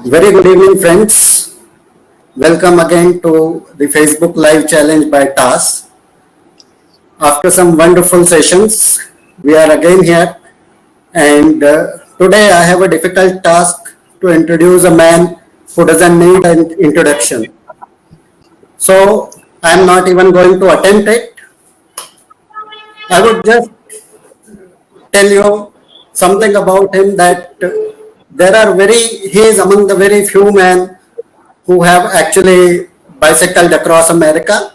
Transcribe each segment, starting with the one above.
Very good evening, friends. Welcome again to the Facebook Live Challenge by TAS. After some wonderful sessions, we are again here, and today I have a difficult task to introduce a man who doesn't need an introduction. So I am not even going to attempt it. I would just tell you something about him that he is among the very few men who have actually bicycled across America.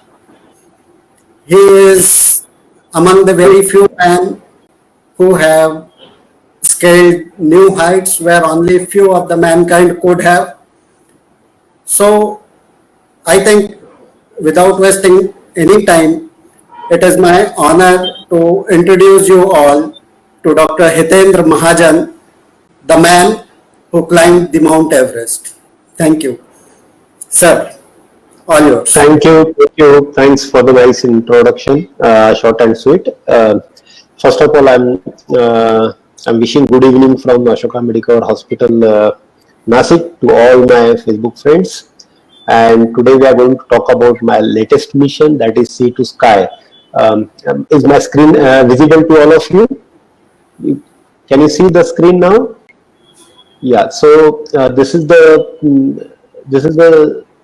He is among the very few men who have scaled new heights where only few of the mankind could have. So I think without wasting any time, it is my honor to introduce you all to Dr. Hitendra Mahajan, the man who climbed the Mount Everest. Thank you. Sir, all yours. Thanks for the nice introduction, short and sweet. First of all, I'm wishing good evening from Ashoka Medical Hospital, Nasik, to all my Facebook friends. And today we are going to talk about my latest mission, that is Sea to Sky. Is my screen visible to all of you? Can you see the screen now? Yeah. So this is the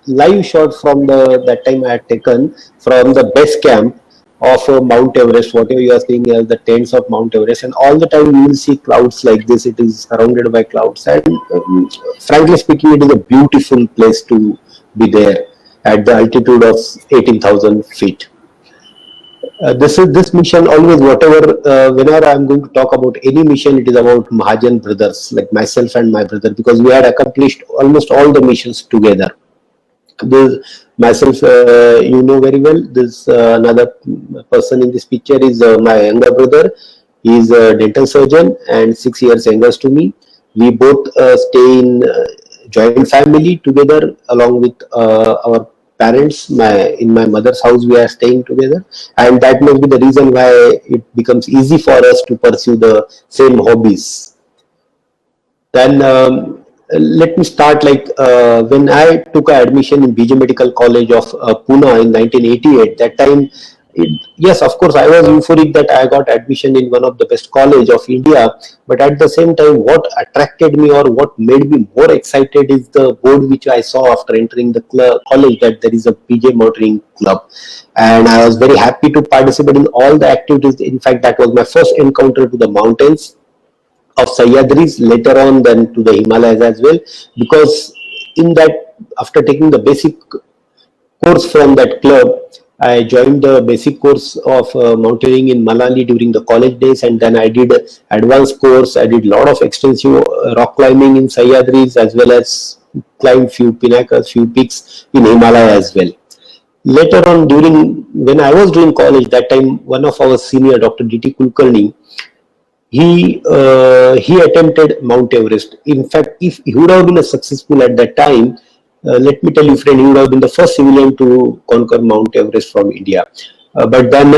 live shot from that time I had taken from the base camp of Mount Everest. Whatever you are seeing as the tents of Mount Everest, and all the time you will see clouds like this. It is surrounded by clouds, and frankly speaking, it is a beautiful place to be there at the altitude of 18,000 feet. This mission always, whenever I'm going to talk about any mission, it is about Mahajan brothers, like myself and my brother, because we had accomplished almost all the missions together. Myself, you know very well. This another person in this picture is my younger brother. He is a dental surgeon and 6 years younger to me. We both stay in joint family together along with our parents. In my mother's house we are staying together, and that may be the reason why it becomes easy for us to pursue the same hobbies. Then let me start, when I took admission in BJ Medical College of Pune in 1988. That time, yes, of course, I was euphoric that I got admission in one of the best college of India. But at the same time, what attracted me or what made me more excited is the board which I saw after entering the college, that there is a BJ Motoring Club. And I was very happy to participate in all the activities. In fact, that was my first encounter to the mountains of Sahyadris, later on then to the Himalayas as well, because in that, after taking the basic course from that club, I joined the basic course of mountaineering in Manali during the college days, and then I did advanced course. I did a lot of extensive rock climbing in Sahyadris, as well as climbed few pinnacles, few peaks in Himalaya as well. Later on, when I was doing college, that time one of our senior, Dr. D.T. Kulkarni, he attempted Mount Everest. In fact, if he would have been successful at that time, let me tell you, friend, he would have been the first civilian to conquer Mount Everest from India. But then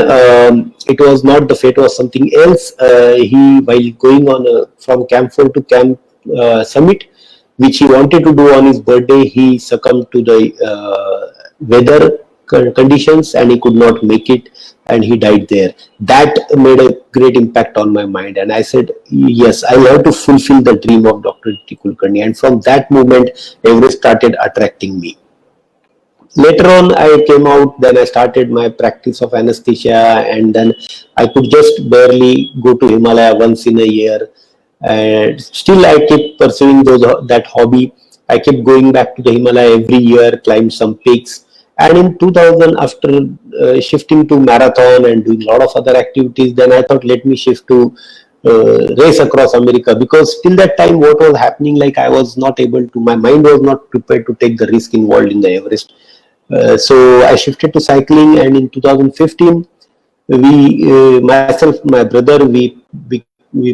it was not. The fate was something else. While going on from Camp 4 to Camp Summit, which he wanted to do on his birthday, he succumbed to the weather conditions and he could not make it, and he died there. That made a great impact on my mind, and I said, yes, I have to fulfill the dream of Dr. D. Kulkarni. And from that moment, Everest started attracting me. Later on, I came out, then I started my practice of anesthesia, and then I could just barely go to Himalaya once in a year. And still I kept pursuing that hobby. I kept going back to the Himalaya every year, climbed some peaks. And in 2000, after shifting to marathon and doing a lot of other activities, then I thought, let me shift to race across America, because till that time what was happening, like I was not able to, my mind was not prepared to take the risk involved in the Everest. So I shifted to cycling, and in 2015, myself, my brother, we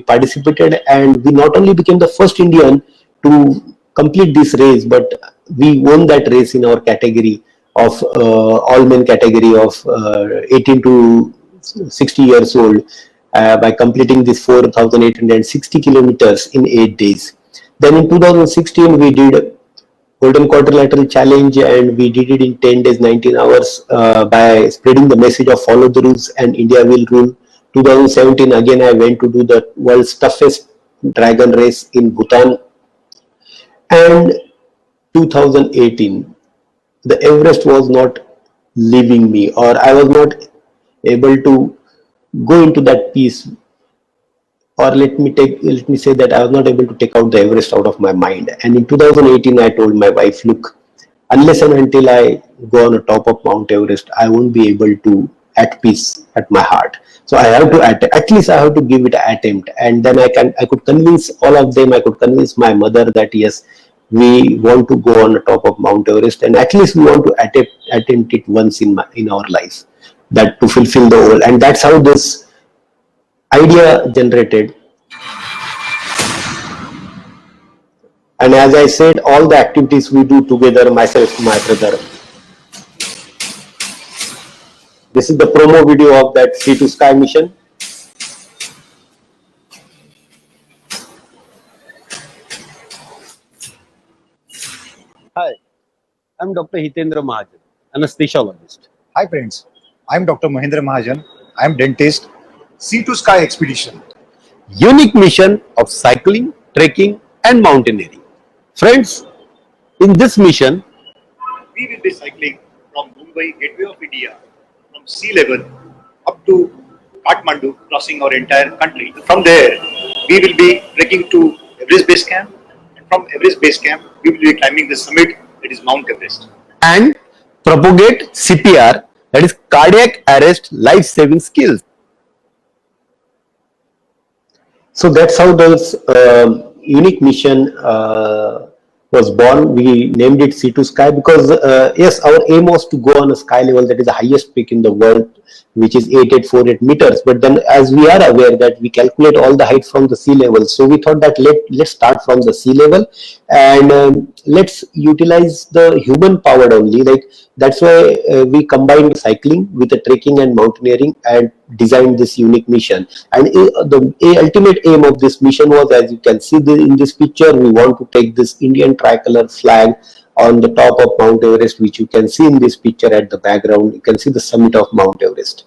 participated, and we not only became the first Indian to complete this race, but we won that race in our category of all men category of 18 to 60 years old by completing this 4,860 kilometers in 8 days. Then in 2016 we did Golden Quadrilateral Challenge, and we did it in 10 days, 19 hours by spreading the message of follow the rules and India will rule. 2017, again, I went to do the world's toughest dragon race in Bhutan. And 2018, the Everest was not leaving me, or I was not able to go into that peace, or let me say that I was not able to take out the Everest out of my mind. And in 2018, I told my wife, look, unless and until I go on the top of Mount Everest, I won't be able to at peace at my heart. So I have to at least I have to give it an attempt, and then I could convince all of them. I could convince my mother that yes, we want to go on the top of Mount Everest, and at least we want to attempt it once in our life, that to fulfill the goal. And that's how this idea generated. And as I said, all the activities we do together, myself, my brother. This is the promo video of that Sea to Sky mission. Hi, I'm Dr. Hitendra Mahajan, anesthesiologist. Hi friends, I'm Dr. Mahendra Mahajan. I'm dentist. Sea to Sky Expedition. Unique mission of cycling, trekking and mountaineering. Friends, in this mission, We will be cycling from Mumbai, Gateway of India, from sea level up to Kathmandu, crossing our entire country. From there, we will be trekking to Everest Base Camp. And from Everest Base Camp, we will be climbing the summit, that is Mount Everest. and propagate CPR, that is cardiac arrest life-saving skills. So that's how this unique mission was born. We named it Sea to Sky because yes, our aim was to go on a sky level that is the highest peak in the world, which is 8848 meters. But then, as we are aware that we calculate all the height from the sea level, so we thought that let's start from the sea level and let's utilize the human powered only. Like that's why we combined cycling with the trekking and mountaineering and designed this unique mission. And the ultimate aim of this mission was, as you can see in this picture, we want to take this Indian tricolor flag on the top of Mount Everest, which you can see in this picture at the background. You can see the summit of Mount Everest.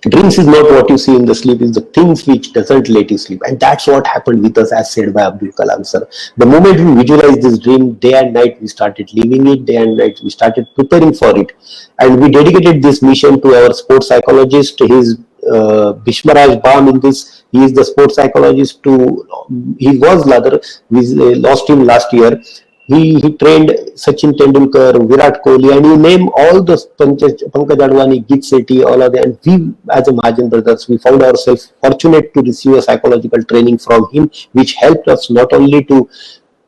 Dreams is not what you see in the sleep, is the things which doesn't let you sleep. And that's what happened with us, as said by Abdul Kalam sir. The moment we visualized this dream, day and night we started living it, day and night we started preparing for it. And we dedicated this mission to our sports psychologist. His Bishmaraj Bam in this. He is the sports psychologist he was rather, we lost him last year. He trained Sachin Tendulkar, Virat Kohli, and you name all those, Pankaj Advani, Git Sethi, all of them. And we, as a Mahajan brothers, we found ourselves fortunate to receive a psychological training from him, which helped us not only to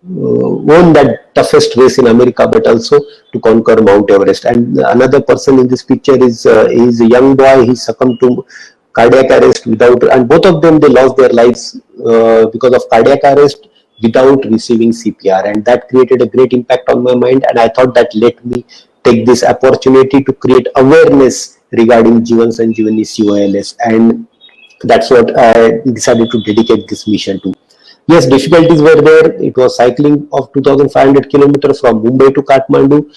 won that toughest race in America, but also to conquer Mount Everest. And another person in this picture is a young boy. He succumbed to cardiac arrest and both of them, they lost their lives because of cardiac arrest without receiving CPR, and that created a great impact on my mind. And I thought that let me take this opportunity to create awareness regarding Jeevan Sanjeevani COLS, and that's what I decided to dedicate this mission to. Yes, difficulties were there. It was cycling of 2,500 kilometers from Mumbai to Kathmandu,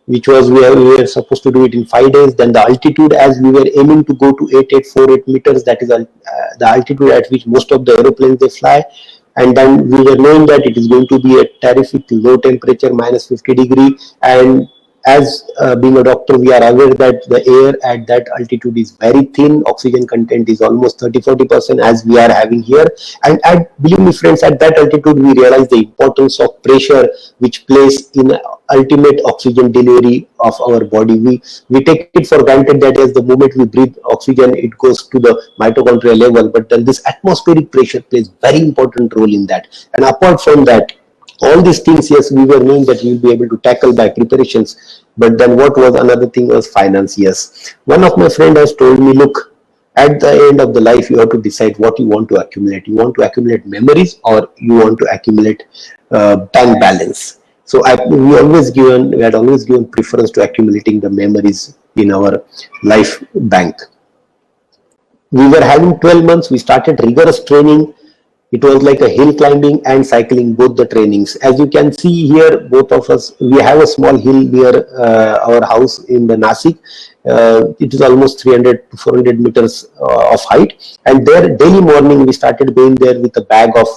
which was we were supposed to do it in 5 days. Then the altitude, as we were aiming to go to 8848 meters, that is the altitude at which most of the aeroplanes they fly. And then we were knowing that it is going to be a terrific low temperature, minus 50 degree. And as being a doctor, we are aware that the air at that altitude is very thin. Oxygen content is almost 30-40% as we are having here. And believe me friends, at that altitude, we realize the importance of pressure which plays in ultimate oxygen delivery of our body. We take it for granted that as the moment we breathe oxygen, it goes to the mitochondrial level. But then this atmospheric pressure plays very important role in that. And apart from that, all these things, yes, we were knowing that we will be able to tackle by preparations. But then what was another thing was finance. Yes, one of my friend has told me, look, at the end of the life, you have to decide what you want to accumulate. You want to accumulate memories, or you want to accumulate bank balance. So we had always given preference to accumulating the memories in our life bank. We were having 12 months. We started rigorous training. It was like a hill climbing and cycling, both the trainings. As you can see here, both of us, we have a small hill near our house in the Nasik. It is almost 300 to 400 meters of height. And there, daily morning, we started going there with a bag of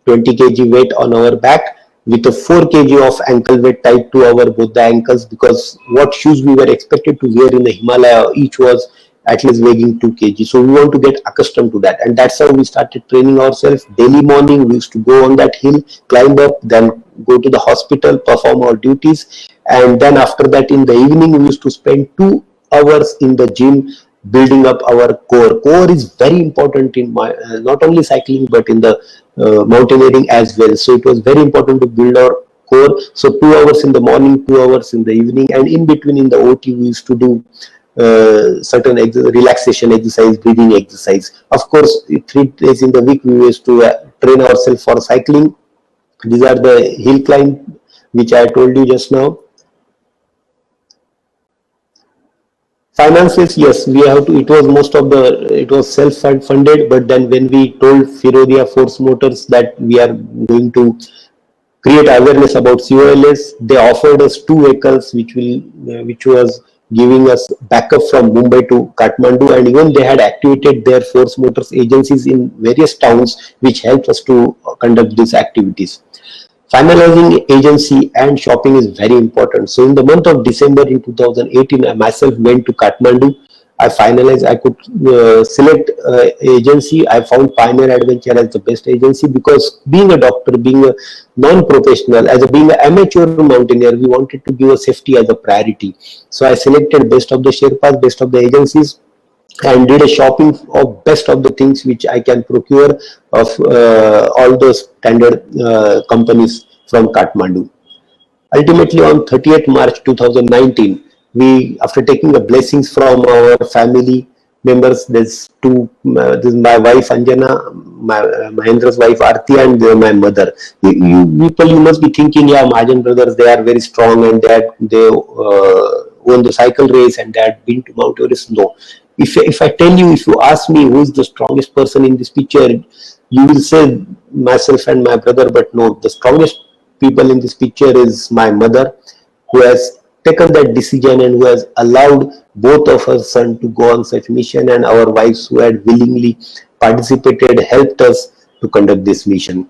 20 kg weight on our back, with a 4 kg of ankle weight tied to our both the ankles, because what shoes we were expected to wear in the Himalaya, each was at least weighing 2 kg. So we want to get accustomed to that, and that's how we started training ourselves. Daily morning we used to go on that hill, climb up, then go to the hospital, perform our duties, and then after that in the evening we used to spend 2 hours in the gym building up our core. Core is very important in my not only cycling but in the mountaineering as well. So it was very important to build our core. So 2 hours in the morning, 2 hours in the evening, and in between in the OT we used to do certain relaxation exercise, breathing exercise. Of course, 3 days in the week we used to train ourselves for cycling. These are the hill climb which I told you just now. Finances, yes, we have to. It was most of the. It was self-funded, but then when we told Firodia Force Motors that we are going to create awareness about COLS, they offered us 2 vehicles, which was giving us backup from Mumbai to Kathmandu, and even they had activated their Force Motors agencies in various towns, which helped us to conduct these activities. Finalizing agency and shopping is very important. So in the month of December in 2018, I myself went to Kathmandu. I finalized, I could select agency. I found Pioneer Adventure as the best agency, because being a doctor, being a non-professional, being an amateur mountaineer, we wanted to give a safety as a priority. So I selected best of the Sherpas, best of the agencies, and did a shopping of best of the things which I can procure of all those standard companies from Kathmandu. Ultimately, on 30th March 2019, we, after taking the blessings from our family members, this is my wife Anjana, Mahendra's wife Aarti, and my mother. You must be thinking, yeah, Mahajan brothers, they are very strong and they won the cycle race and they had been to Mount Everest. No. If I tell you, if you ask me who is the strongest person in this picture, you will say myself and my brother, but no, the strongest people in this picture is my mother, who has taken that decision and who has allowed both of her sons to go on such mission, and our wives who had willingly participated, helped us to conduct this mission.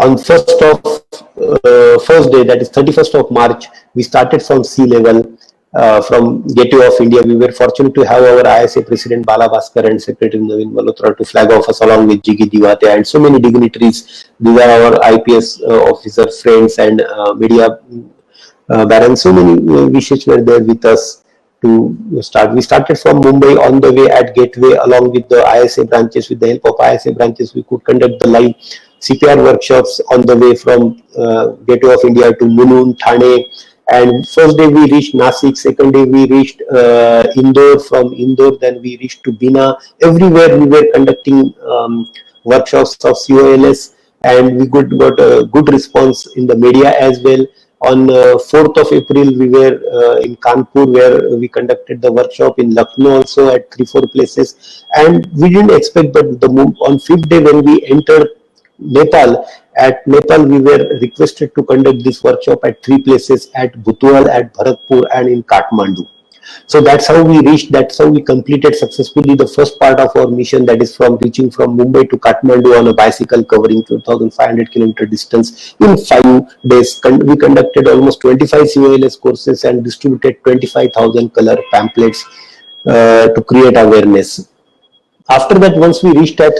On first day, that is 31st of March, we started from sea level. From Gateway of India, we were fortunate to have our ISA President Bala Bhaskar and Secretary Naveen Malhotra to flag off us, along with Jiggy Diwate and so many dignitaries. These are our IPS officer friends and media barons. So many wishes were there with us to start. We started from Mumbai. On the way at Gateway, along with the ISA branches, with the help of ISA branches, we could conduct the live CPR workshops on the way from Gateway of India to Mulund, Thane. And first day we reached Nasik, second day we reached Indore, from Indore then we reached to Bina. Everywhere we were conducting workshops of COLS, and we got a good response in the media as well. On 4th of April we were in Kanpur, where we conducted the workshop, in Lucknow also at 3-4 places, and we didn't expect that on 5th day when we entered Nepal, at Nepal we were requested to conduct this workshop at 3 places, at Butwal, at Bharatpur and in Kathmandu. So that's how we reached, that's how we completed successfully the first part of our mission, that is from reaching from Mumbai to Kathmandu on a bicycle covering 2,500 kilometer distance in 5 days. We conducted almost 25 COLS courses and distributed 25,000 color pamphlets to create awareness. After that, once we reached at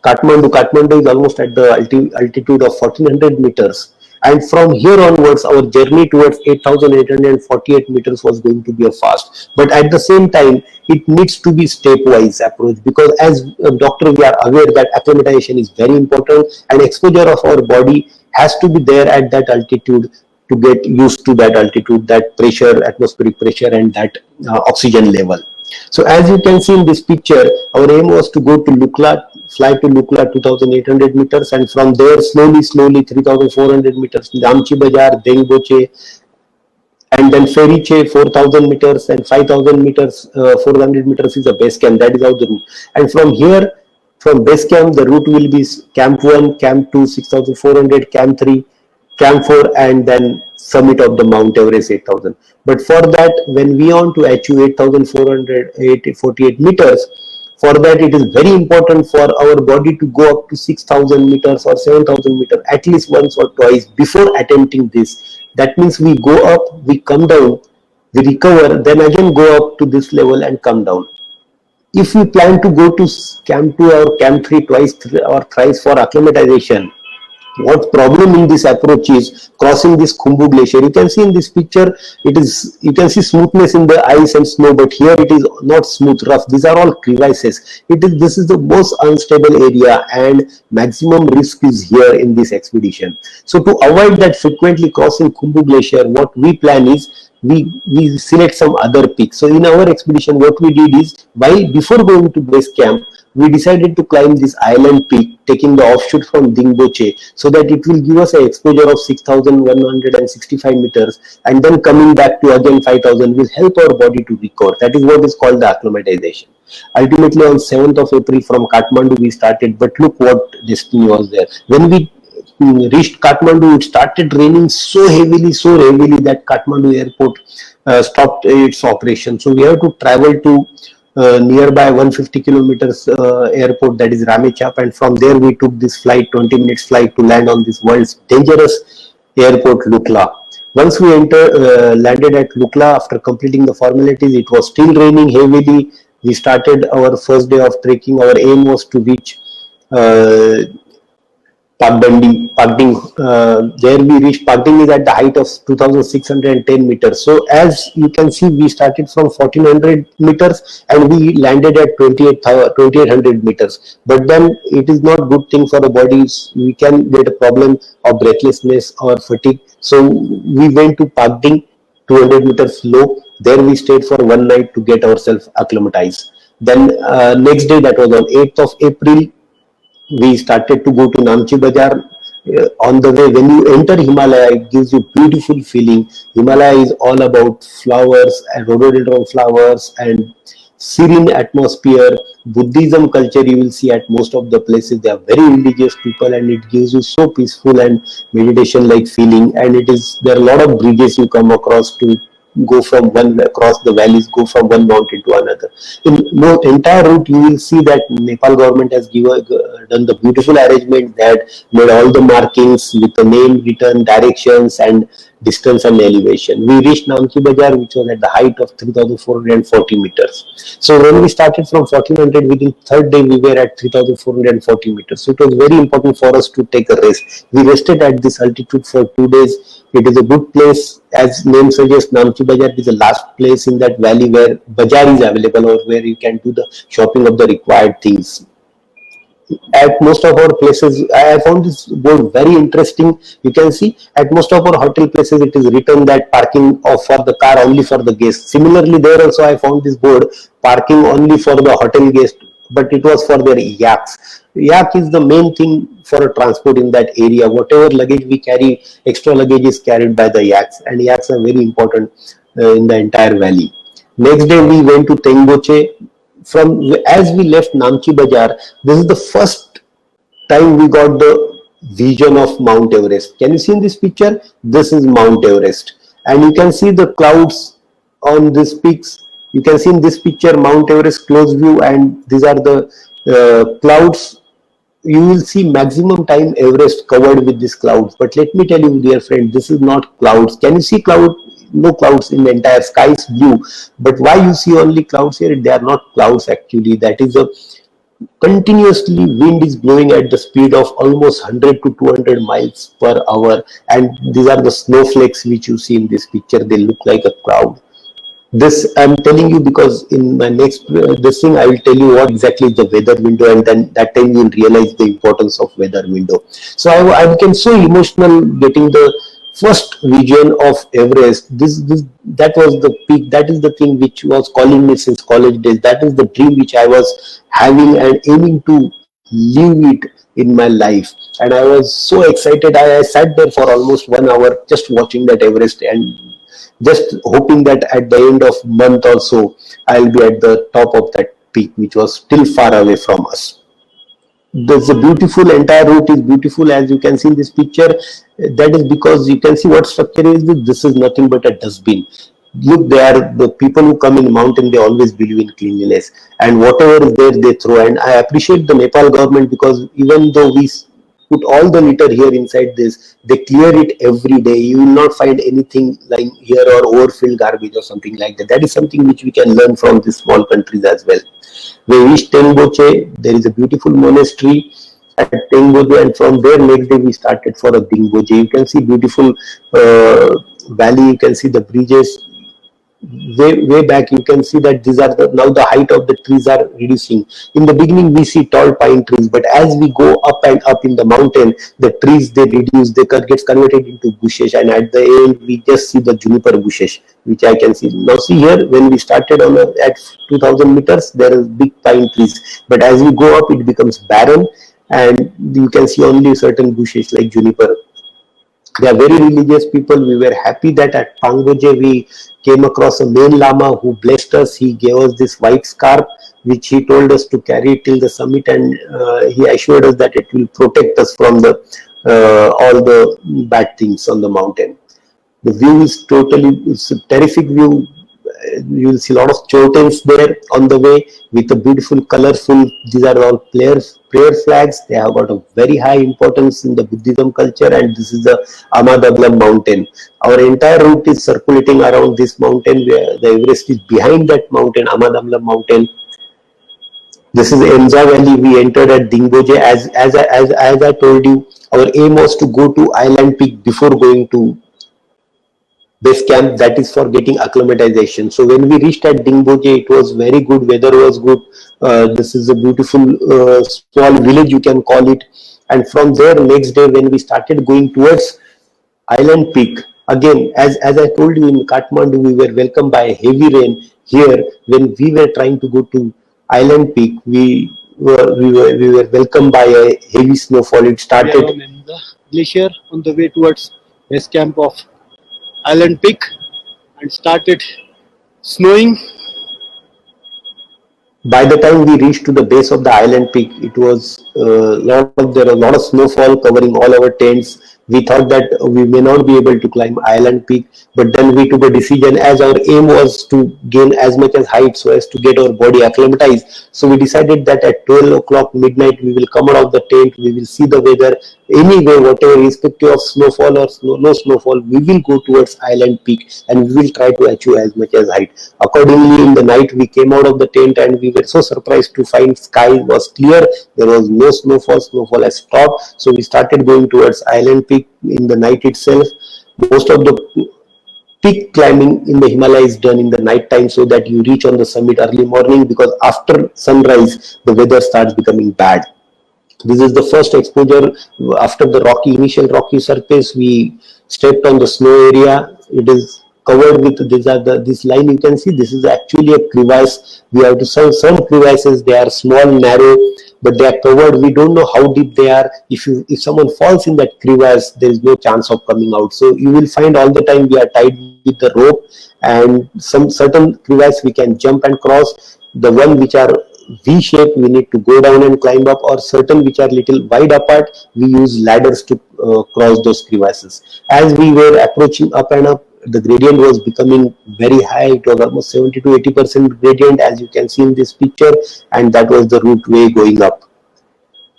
Kathmandu is almost at the altitude of 1400 meters, and from here onwards our journey towards 8848 meters was going to be a fast, but at the same time it needs to be stepwise approach, because as a doctor we are aware that acclimatization is very important, and exposure of our body has to be there at that altitude to get used to that altitude, that pressure, atmospheric pressure, and that oxygen level. So as you can see in this picture, our aim was to go to Lukla, fly to Lukla 2800 meters, and from there slowly 3400 meters, Damchi Bazar, Dengboche, and then Feriche 4000 meters, and 5000 meters, 400 meters is the base camp. That is how the route. And from here From base camp, the route will be camp 1, camp 2, 6,400, camp 3, camp 4, and then summit of the Mount Everest 8,000. But for that, when we want to achieve 8,448 meters, for that it is very important for our body to go up to 6,000 meters or 7,000 meters at least once or twice before attempting this. That means we go up, we come down, we recover, then again go up to this level and come down. If we plan to go to camp 2 or camp 3 twice or thrice for acclimatization, what problem in this approach is crossing this Khumbu glacier. You can see in this picture, you can see smoothness in the ice and snow, but here it is not smooth, rough. These are all crevices. This is the most unstable area, and maximum risk is here in this expedition. So to avoid that frequently crossing Khumbu glacier, what we plan is we select some other peak. So in our expedition, what we did is, before going to base camp, we decided to climb this island peak, taking the offshoot from Dingboche, so that it will give us an exposure of 6,165 meters, and then coming back to again 5,000 will help our body to recover. That is what is called the acclimatization. Ultimately, on 7th of April from Kathmandu we started, but look what destiny was there. When we reached Kathmandu, it started raining so heavily that Kathmandu airport stopped its operation. So we have to travel to nearby 150 kilometers airport, that is Ramechhap, and from there we took this flight, 20 minutes flight, to land on this world's dangerous airport, Lukla. Once we landed at Lukla, after completing the formalities, it was still raining heavily. We started our first day of trekking. Our aim was to reach Pagding. There we reached. Pagding is at the height of 2,610 meters. So as you can see, we started from 1,400 meters and we landed at 2,800 meters. But then it is not good thing for the bodies. We can get a problem of breathlessness or fatigue. So we went to Pagding, 200 meters low. There we stayed for one night to get ourselves acclimatized. Then next day, that was on 8th of April, we started to go to Namchi Bazaar. On the way, when you enter Himalaya, it gives you beautiful feeling. Himalaya is all about flowers and rhododendron flowers and serene atmosphere. Buddhism culture you will see at most of the places. They are very religious people, and it gives you so peaceful and meditation like feeling. And there are a lot of bridges you come across to go from across the valleys, go from one mountain to another. In the entire route, you will see that Nepal government has done the beautiful arrangement that made all the markings with the name written, directions, and distance and elevation. We reached Namchi Bazaar, which was at the height of 3,440 meters. So when we started from 1,400, within third day we were at 3,440 meters. So it was very important for us to take a rest. We rested at this altitude for 2 days. It is a good place. As name suggests, Namchi Bazaar is the last place in that valley where bazaar is available, or where you can do the shopping of the required things. At most of our places, I found this board very interesting. You can see at most of our hotel places, it is written that parking for the car only for the guests. Similarly, there also I found this board, parking only for the hotel guests, but it was for their yaks. Yak is the main thing for transport in that area. Whatever luggage we carry, extra luggage is carried by the yaks, and yaks are very important in the entire valley. Next day we went to Tengboche. As we left Namchi Bazaar, this is the first time we got the vision of Mount Everest. Can you see in this picture? This is Mount Everest, and you can see the clouds on these peaks. You can see in this picture Mount Everest close view, and these are the clouds. You will see maximum time Everest covered with these clouds. But let me tell you, dear friend, this is not clouds. Can you see cloud? No clouds in the entire sky is blue. But why you see only clouds here? They are not clouds actually. That is a continuously wind is blowing at the speed of almost 100 to 200 miles per hour. And these are the snowflakes which you see in this picture. They look like a cloud. This I'm telling you because in my next this thing I will tell you what exactly is the weather window, and then that time you will realize the importance of weather window. So I became so emotional getting the first vision of Everest. That was the peak. That is the thing which was calling me since college days. That is the dream which I was having and aiming to live it in my life. And I was so excited. I sat there for almost 1 hour just watching that Everest and just hoping that at the end of month or so, I'll be at the top of that peak, which was still far away from us. there's a beautiful entire route is beautiful, as you can see in this picture. That is because you can see what structure is this. This is nothing but a dustbin. Look, they are the people who come in mountain, they always believe in cleanliness, and whatever is there they throw. And I appreciate the Nepal government, because even though we put all the litter here inside this, they clear it every day. You will not find anything lying here or overfilled garbage or something like that. That is something which we can learn from these small countries as well. We reached Tengboche. There is a beautiful monastery at Tengboche, and from there next day we started for a Dingboche. You can see beautiful valley. You can see the bridges. Way back, you can see that these are now the height of the trees are reducing. In the beginning we see tall pine trees, but as we go up and up in the mountain, the trees they reduce, they gets converted into bushes, and at the end we just see the juniper bushes, which I can see now. See here, when we started on at 2000 meters, there is big pine trees, but as we go up it becomes barren, and you can see only certain bushes like juniper. They are very religious people. We were happy that at Pangboche we came across a main lama who blessed us. He gave us this white scarf, which he told us to carry till the summit, and he assured us that it will protect us from the all the bad things on the mountain. The view is it's a terrific view. You will see a lot of chotens there on the way with a beautiful, colorful. These are all prayer flags. They have got a very high importance in the Buddhism culture, and this is the Amadablam mountain. Our entire route is circulating around this mountain, where the Everest is behind that mountain, Amadablam mountain. This is Emza Valley. We entered at Dingboche. As I told you, our aim was to go to Island Peak before going to base camp. That is for getting acclimatization. So when we reached at Dingboche, it was very good. Weather was good. This is a beautiful small village, you can call it. And from there, next day when we started going towards Island Peak, again, as I told you, in Kathmandu we were welcomed by heavy rain. Here, when we were trying to go to Island Peak, we were welcomed by a heavy snowfall. It started. We are on the glacier on the way towards base camp of Island Peak, and started snowing. By the time we reached to the base of the Island Peak, it was there was a lot of snowfall covering all our tents. We thought that we may not be able to climb Island Peak, but then we took a decision, as our aim was to gain as much as height so as to get our body acclimatized. So we decided that at 12 o'clock midnight we will come out of the tent, we will see the weather. Anyway, whatever, irrespective of snowfall or no snowfall, we will go towards Island Peak and we will try to achieve as much as height. Accordingly, in the night we came out of the tent and we were so surprised to find sky was clear. There was no snowfall. Snowfall has stopped. So we started going towards Island Peak in the night itself. Most of the peak climbing in the Himalaya is done in the night time, so that you reach on the summit early morning, because after sunrise the weather starts becoming bad. This is the first exposure after the initial rocky surface. We stepped on the snow area. It is covered with this line you can see. This is actually a crevasse. We have to solve some crevices. They are small, narrow, but they are covered. We don't know how deep they are. If someone falls in that crevasse, there is no chance of coming out. So you will find all the time we are tied with the rope, and some certain crevasse we can jump and cross. The one which are V shape, we need to go down and climb up, or certain which are little wide apart, we use ladders to cross those crevasses. As we were approaching up and up, the gradient was becoming very high. It was almost 70 to 80% gradient, as you can see in this picture, and that was the route way going up.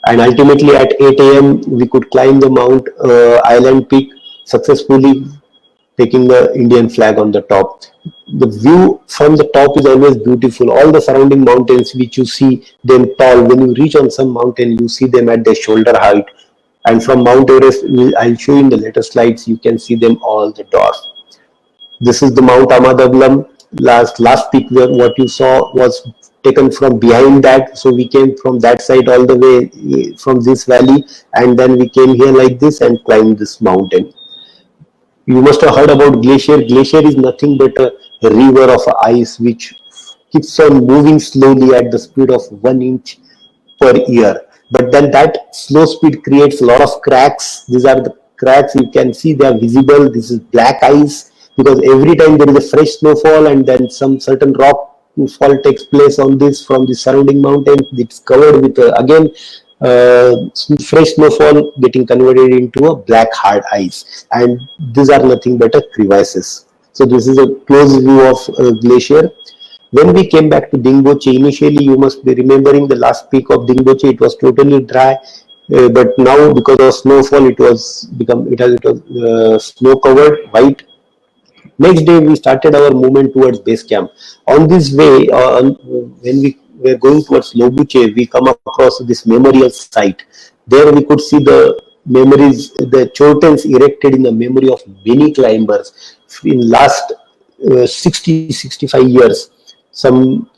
And ultimately at 8 a.m. we could climb the Mount Island Peak successfully, taking the Indian flag on the top. The view from the top is always beautiful. All the surrounding mountains which you see them tall, when you reach on some mountain, you see them at their shoulder height. And from Mount Everest, I'll show you in the later slides, you can see them all the dwarf. This is the Mount Amadablam. Last peak, what you saw was taken from behind that. So we came from that side all the way from this valley, and then we came here like this and climbed this mountain. You must have heard about glacier. Glacier is nothing but a river of ice which keeps on moving slowly at the speed of 1 inch per year. But then that slow speed creates a lot of cracks. These are the cracks, you can see they are visible. This is black ice, because every time there is a fresh snowfall and then some certain rock fall takes place on this from the surrounding mountains. It's covered with again fresh snowfall getting converted into a black hard ice, and these are nothing but a crevasses. So this is a close view of glacier. When we came back to Dingboche, initially you must be remembering the last peak of Dingboche, it was totally dry, but now because of snowfall, it was snow covered, white. Next day, we started our movement towards base camp. On this way, when we were going towards Lobuche, we come across this memorial site. There we could see the memories, the chotens erected in the memory of many climbers. In last 65 years, some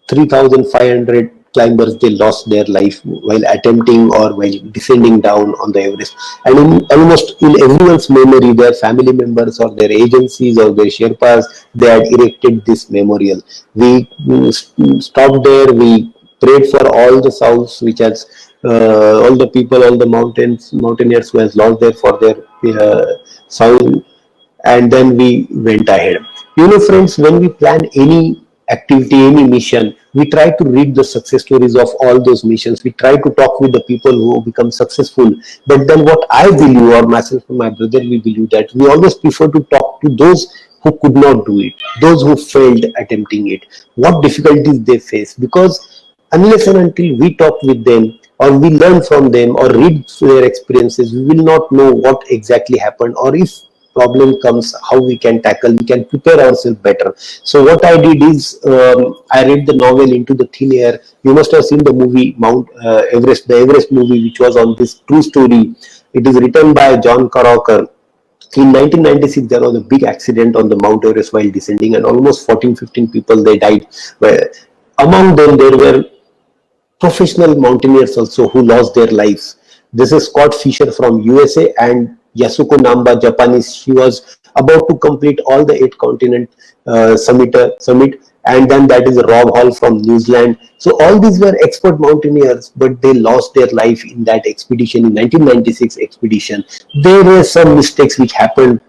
3,500 climbers, they lost their life while attempting or while descending down on the Everest. And almost in everyone's memory, their family members or their agencies or their Sherpas, they had erected this memorial. We stopped there, we prayed for all the souls which has all the people, all the mountaineers who has lost their for their soul, and then we went ahead. You know, friends, when we plan any activity, any mission, we try to read the success stories of all those missions. We try to talk with the people who become successful. But then what I believe, or myself and my brother, we believe that we always prefer to talk to those who could not do it, those who failed attempting it, what difficulties they face. Because unless and until we talk with them, or we learn from them, or read their experiences, we will not know what exactly happened, or if problem comes, how we can tackle, we can prepare ourselves better. So what I did is, I read the novel Into the Thin Air. You must have seen the movie Mount Everest, the Everest movie, which was on this true story. It is written by John Karacher. In 1996, there was a big accident on the Mount Everest while descending, and almost 14-15 people, they died. Among them, there were professional mountaineers also who lost their lives. This is Scott Fisher from USA and Yasuko Namba, Japanese. She was about to complete all the 8 continent summit, and then that is Rob Hall from New Zealand. So all these were expert mountaineers, but they lost their life in that expedition, in 1996 expedition. There were some mistakes which happened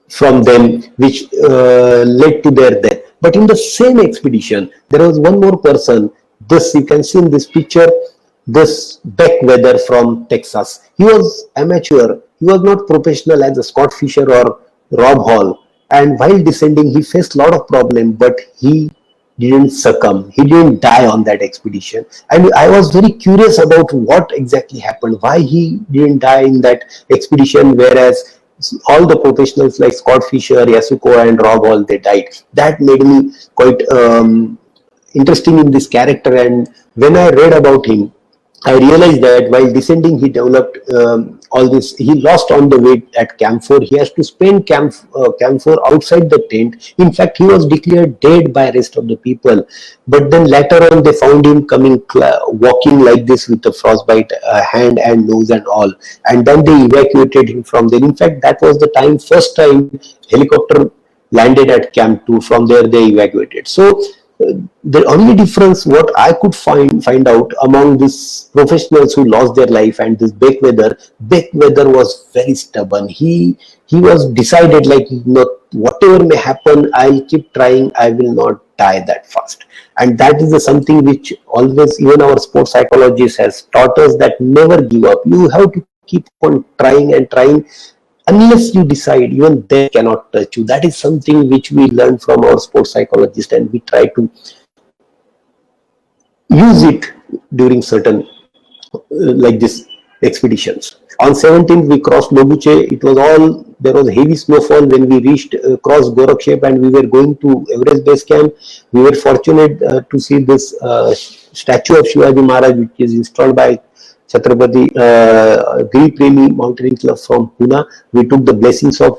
from them, which led to their death. But in the same expedition, there was one more person. This you can see in this picture. This Beck Weather from Texas. He was amateur. He was not professional as a Scott Fisher or Rob Hall. And while descending, he faced a lot of problems, but he didn't succumb. He didn't die on that expedition. And I was very curious about what exactly happened, why he didn't die in that expedition, whereas all the professionals like Scott Fisher, Yasuko, and Rob Hall, they died. That made me quite interesting in this character. And when I read about him, I realized that while descending, he developed all this. He lost on the way at Camp 4. He has to spend Camp 4 outside the tent. In fact, he was declared dead by rest of the people. But then later on, they found him walking like this with a frostbite hand and nose and all. And then they evacuated him from there. In fact, that was the first time helicopter landed at Camp 2. From there, they evacuated. So the only difference what I could find out among these professionals who lost their life and this Beck Weather was very stubborn. He was decided, like, whatever may happen, I'll keep trying, I will not die that fast. And that is something which always, even our sports psychologist has taught us, that never give up. You have to keep on trying and trying. Unless you decide, even they cannot touch you. That is something which we learn from our sports psychologist, and we try to use it during certain like this expeditions. On 17th, we crossed Lobuche. There was heavy snowfall when we crossed Gorakshep, and we were going to Everest Base Camp. We were fortunate to see this statue of Shivaji Maharaj, which is installed by Chhatrapati Giri Premi Mountaineering Club from Pune. We took the blessings of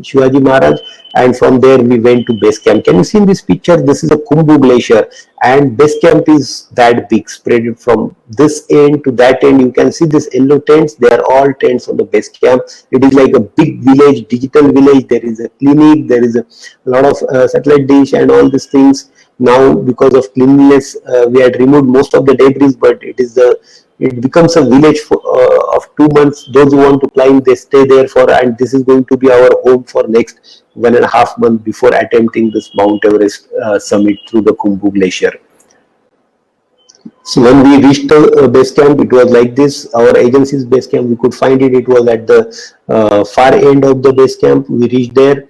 Shivaji Maharaj, and from there we went to base camp. Can you see in this picture? This is a Khumbu glacier, and base camp is that big, spread from this end to that end. You can see these yellow tents. They are all tents on the base camp. It is like a big village, digital village. There is a clinic. There is a lot of satellite dish and all these things. Now, because of cleanliness, we had removed most of the debris, but it becomes a village of 2 months. Those who want to climb, they stay there and this is going to be our home for next 1.5 months before attempting this Mount Everest summit through the Khumbu Glacier. So when we reached the base camp, it was like this. Our agency's base camp, we could find it. It was at the far end of the base camp. We reached there,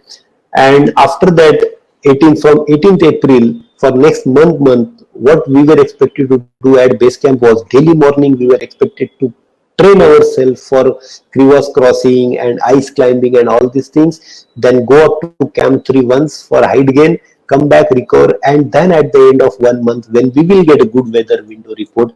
and after that, from 18th April for next month, what we were expected to do at base camp was daily morning. We were expected to train ourselves for crevasse crossing and ice climbing and all these things. Then go up to Camp 3 once for height gain, come back, recover, and then at the end of 1 month, when we will get a good weather window report,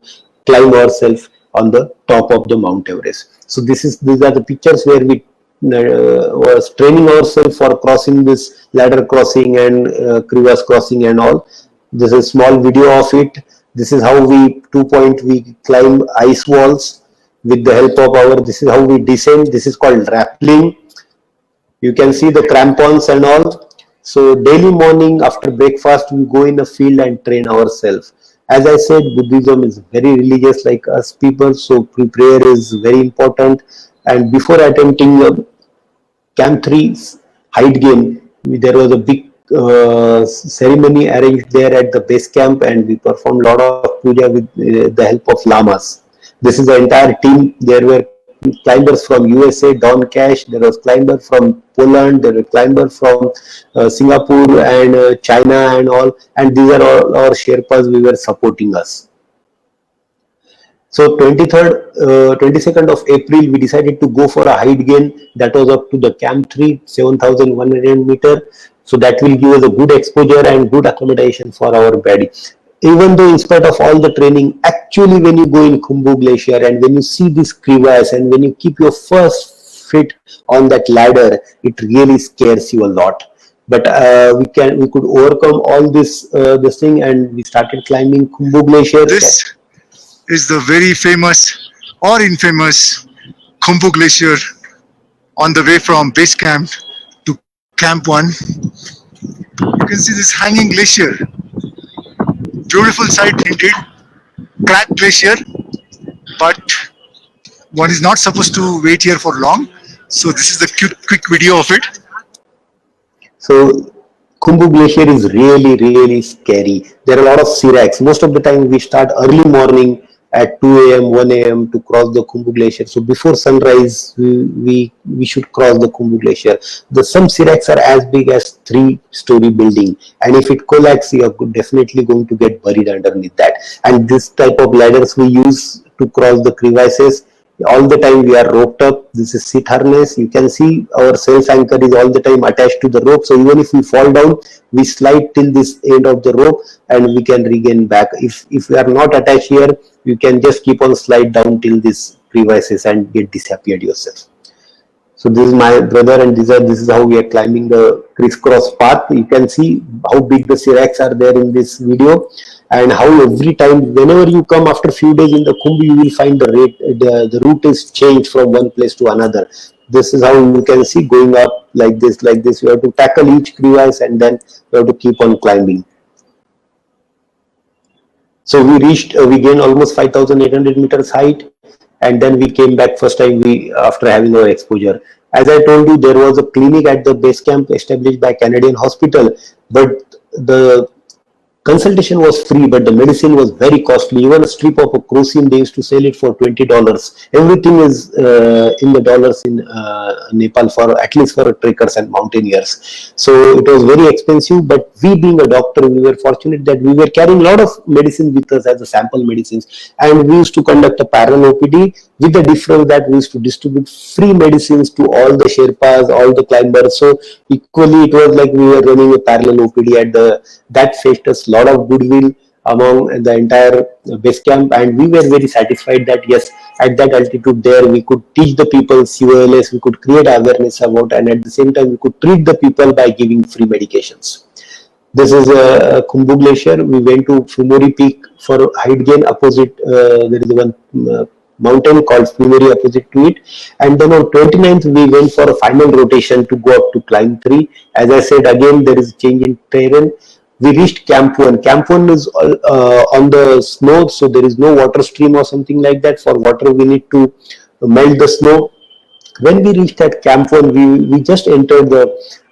climb ourselves on the top of the Mount Everest. So these are the pictures where we was training ourselves for crossing this ladder crossing and crevasse crossing and all. This is a small video of it. This is how we we climb ice walls with the help of this is how we descend. This is called rappelling. You can see the crampons and all. So daily morning after breakfast, we go in the field and train ourselves. As I said, Buddhism is very religious like us people, so prayer is very important. And before attempting Camp 3 height gain, there was a big ceremony arranged there at the base camp, and we performed a lot of puja with the help of lamas. This is the entire team. There were climbers from USA, Don Cash, there was climber from Poland, there were climber from Singapore and China and all, and these are all our Sherpas we were supporting us. So 22nd of April, we decided to go for a height gain that was up to the Camp 3, 7,100 meter. So that will give us a good exposure and good accommodation for our body. Even though in spite of all the training, actually when you go in Khumbu Glacier and when you see this crevasse and when you keep your first feet on that ladder, it really scares you a lot. But we could overcome all this thing, and we started climbing Khumbu Glacier. This is the very famous or infamous Khumbu Glacier on the way from base camp to Camp 1. You can see this hanging glacier. Beautiful sight indeed. Cracked glacier, but one is not supposed to wait here for long. So this is the quick video of it. So Khumbu Glacier is really scary. There are a lot of seracs. Most of the time we start early morning at 2 a.m., 1 a.m. to cross the Khumbu Glacier. So before sunrise, we should cross the Khumbu Glacier. Some seracs are as big as 3-story building, and if it collapses, you are definitely going to get buried underneath that. And this type of ladders we use to cross the crevasses. All the time we are roped up. This is seat harness. You can see our self anchor is all the time attached to the rope. So even if we fall down, we slide till this end of the rope and we can regain back. If we are not attached here, you can just keep on slide down till this crevasses and get disappeared yourself. So this is my brother, and this is how we are climbing the crisscross path. You can see how big the seracs are there in this video, and how every time, whenever you come after few days in the Khumbu, you will find the route is changed from one place to another. This is how you can see going up like this. You have to tackle each crevasse and then you have to keep on climbing. So we gained almost 5,800 meters height, and then we came back first time after having our exposure. As I told you, there was a clinic at the base camp established by Canadian Hospital, but the consultation was free, but the medicine was very costly. Even a strip of a crocin, they used to sell it for $20. Everything is in the dollars in Nepal, for at least for trekkers and mountaineers. So it was very expensive, but we being a doctor, we were fortunate that we were carrying a lot of medicine with us as a sample medicines, and we used to conduct a parallel OPD, with the difference that we used to distribute free medicines to all the Sherpas, all the climbers. So equally it was like we were running a parallel OPD at that fetched us lot of goodwill among the entire base camp, and we were very satisfied that yes, at that altitude there we could teach the people COLS, we could create awareness about, and at the same time we could treat the people by giving free medications. This is a Khumbu Glacier. We went to Fumori Peak for height gain. Opposite there is one mountain called Fumori opposite to it, and then on 29th we went for a final rotation to go up to climb 3. As I said, again there is a change in terrain. We reached Camp 1. Camp 1 is on the snow, so there is no water stream or something like that. For water, we need to melt the snow. When we reached at Camp 1, we just entered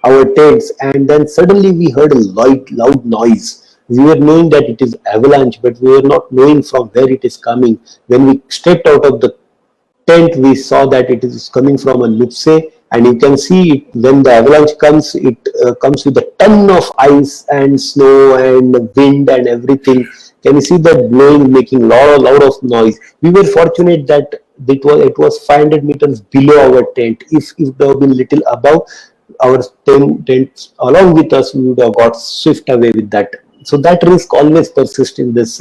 our tents, and then suddenly we heard a loud noise. We were knowing that it is avalanche, but we were not knowing from where it is coming. When we stepped out of the tent, we saw that it is coming from a Nuptse, and you can see it, when the avalanche comes, it comes with a ton of ice and snow and wind and everything. Can you see that blowing, making lot of noise? We were fortunate that it was 500 meters below our tent. If it would have been little above our tent along with us, we would have got swept away with that. So that risk always persists in this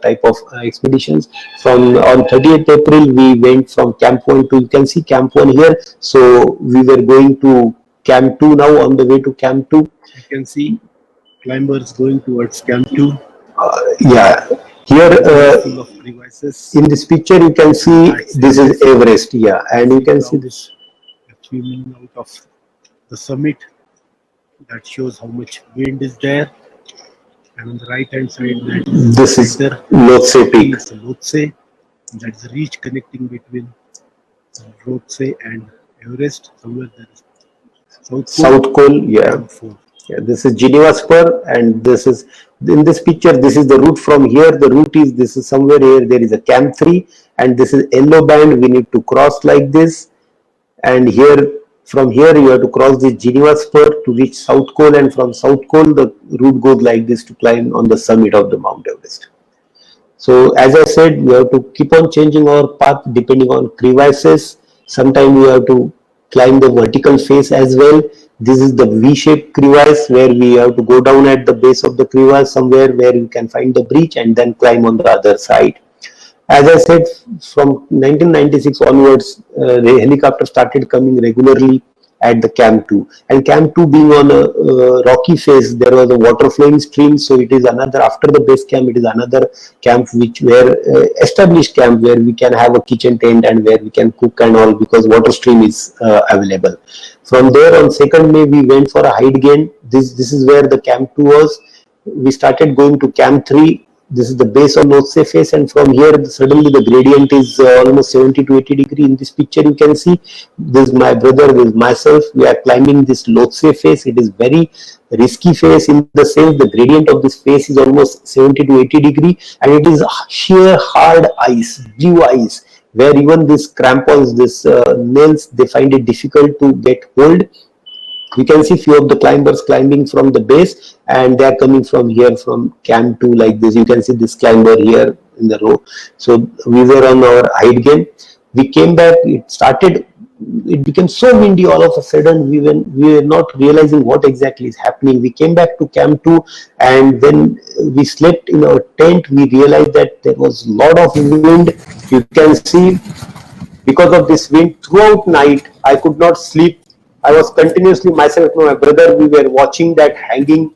type of expeditions. From on 30th April, we went from Camp 1 to, you can see Camp 1 here. So we were going to Camp 2 now, on the way to Camp 2. You can see climbers going towards Camp 2. Yeah, here Full of crevices. in this picture you can see this is Everest. Yeah, and you can see this. Swimming out of the summit. That shows how much wind is there. And on the right hand side, This is Lhotse Peak. is Lhotse. That's the reach connecting between Lhotse and Everest. Somewhere there is South Col. Yeah. Yeah, this is Geneva Spur, and this is, in this picture, this is the route from here. The route is, this is somewhere here, there is a Camp 3, and this is yellow band. We need to cross like this, and here, from here, you have to cross the Geneva Spur to reach South Col, and from South Col, the route goes like this to climb on the summit of the Mount Everest. So, as I said, we have to keep on changing our path depending on crevices. Sometimes we have to climb the vertical face as well. This is the V-shaped crevice where we have to go down at the base of the crevice somewhere where you can find the breach and then climb on the other side. As I said, from 1996 onwards, the helicopter started coming regularly at the Camp 2. And Camp 2 being on a rocky face, there was a water flowing stream, so it is another, after the base camp, it is another camp established camp where we can have a kitchen tent and where we can cook and all, because water stream is available. From there, on 2nd May, we went for a height gain. This is where the Camp 2 was. We started going to Camp 3. This is the base of Lhotse face, and from here suddenly the gradient is almost 70 to 80 degree. In this picture you can see, this is my brother, this is myself. We are climbing this Lhotse face. It is very risky face in the sense the gradient of this face is almost 70 to 80 degree, and it is sheer hard ice, blue ice, where even these crampons, this nails, they find it difficult to get hold. You can see few of the climbers climbing from the base, and they are coming from here, from Camp 2 like this. You can see this climber here in the row. So we were on our height gain. We came back, it became so windy all of a sudden, we were not realizing what exactly is happening. We came back to Camp 2, and when we slept in our tent, we realized that there was a lot of wind. You can see, because of this wind, throughout night, I could not sleep. I was continuously, myself and my brother, we were watching that hanging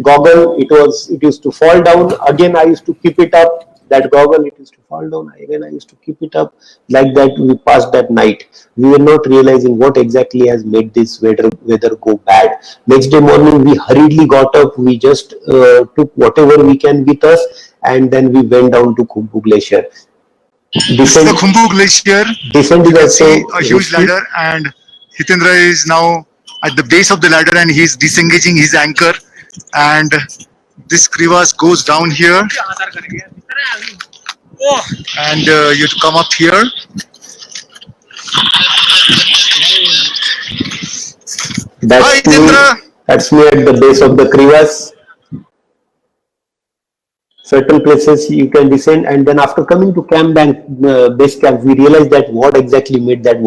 goggle. It used to fall down. Again, I used to keep it up. That goggle, it used to fall down. Again, I used to keep it up. Like that, we passed that night. We were not realizing what exactly has made this weather go bad. Next day morning, we hurriedly got up. We just took whatever we can with us, and then we went down to Khumbu Glacier. This is the Khumbu Glacier. Descent You can is see also a huge risky. ladder, and Hitendra is now at the base of the ladder and he's disengaging his anchor, and this crevasse goes down here, and you have to come up here. Hi, Hitendra. That's me at the base of the crevasse. Certain places you can descend, and then after coming to base camp, we realized that what exactly made that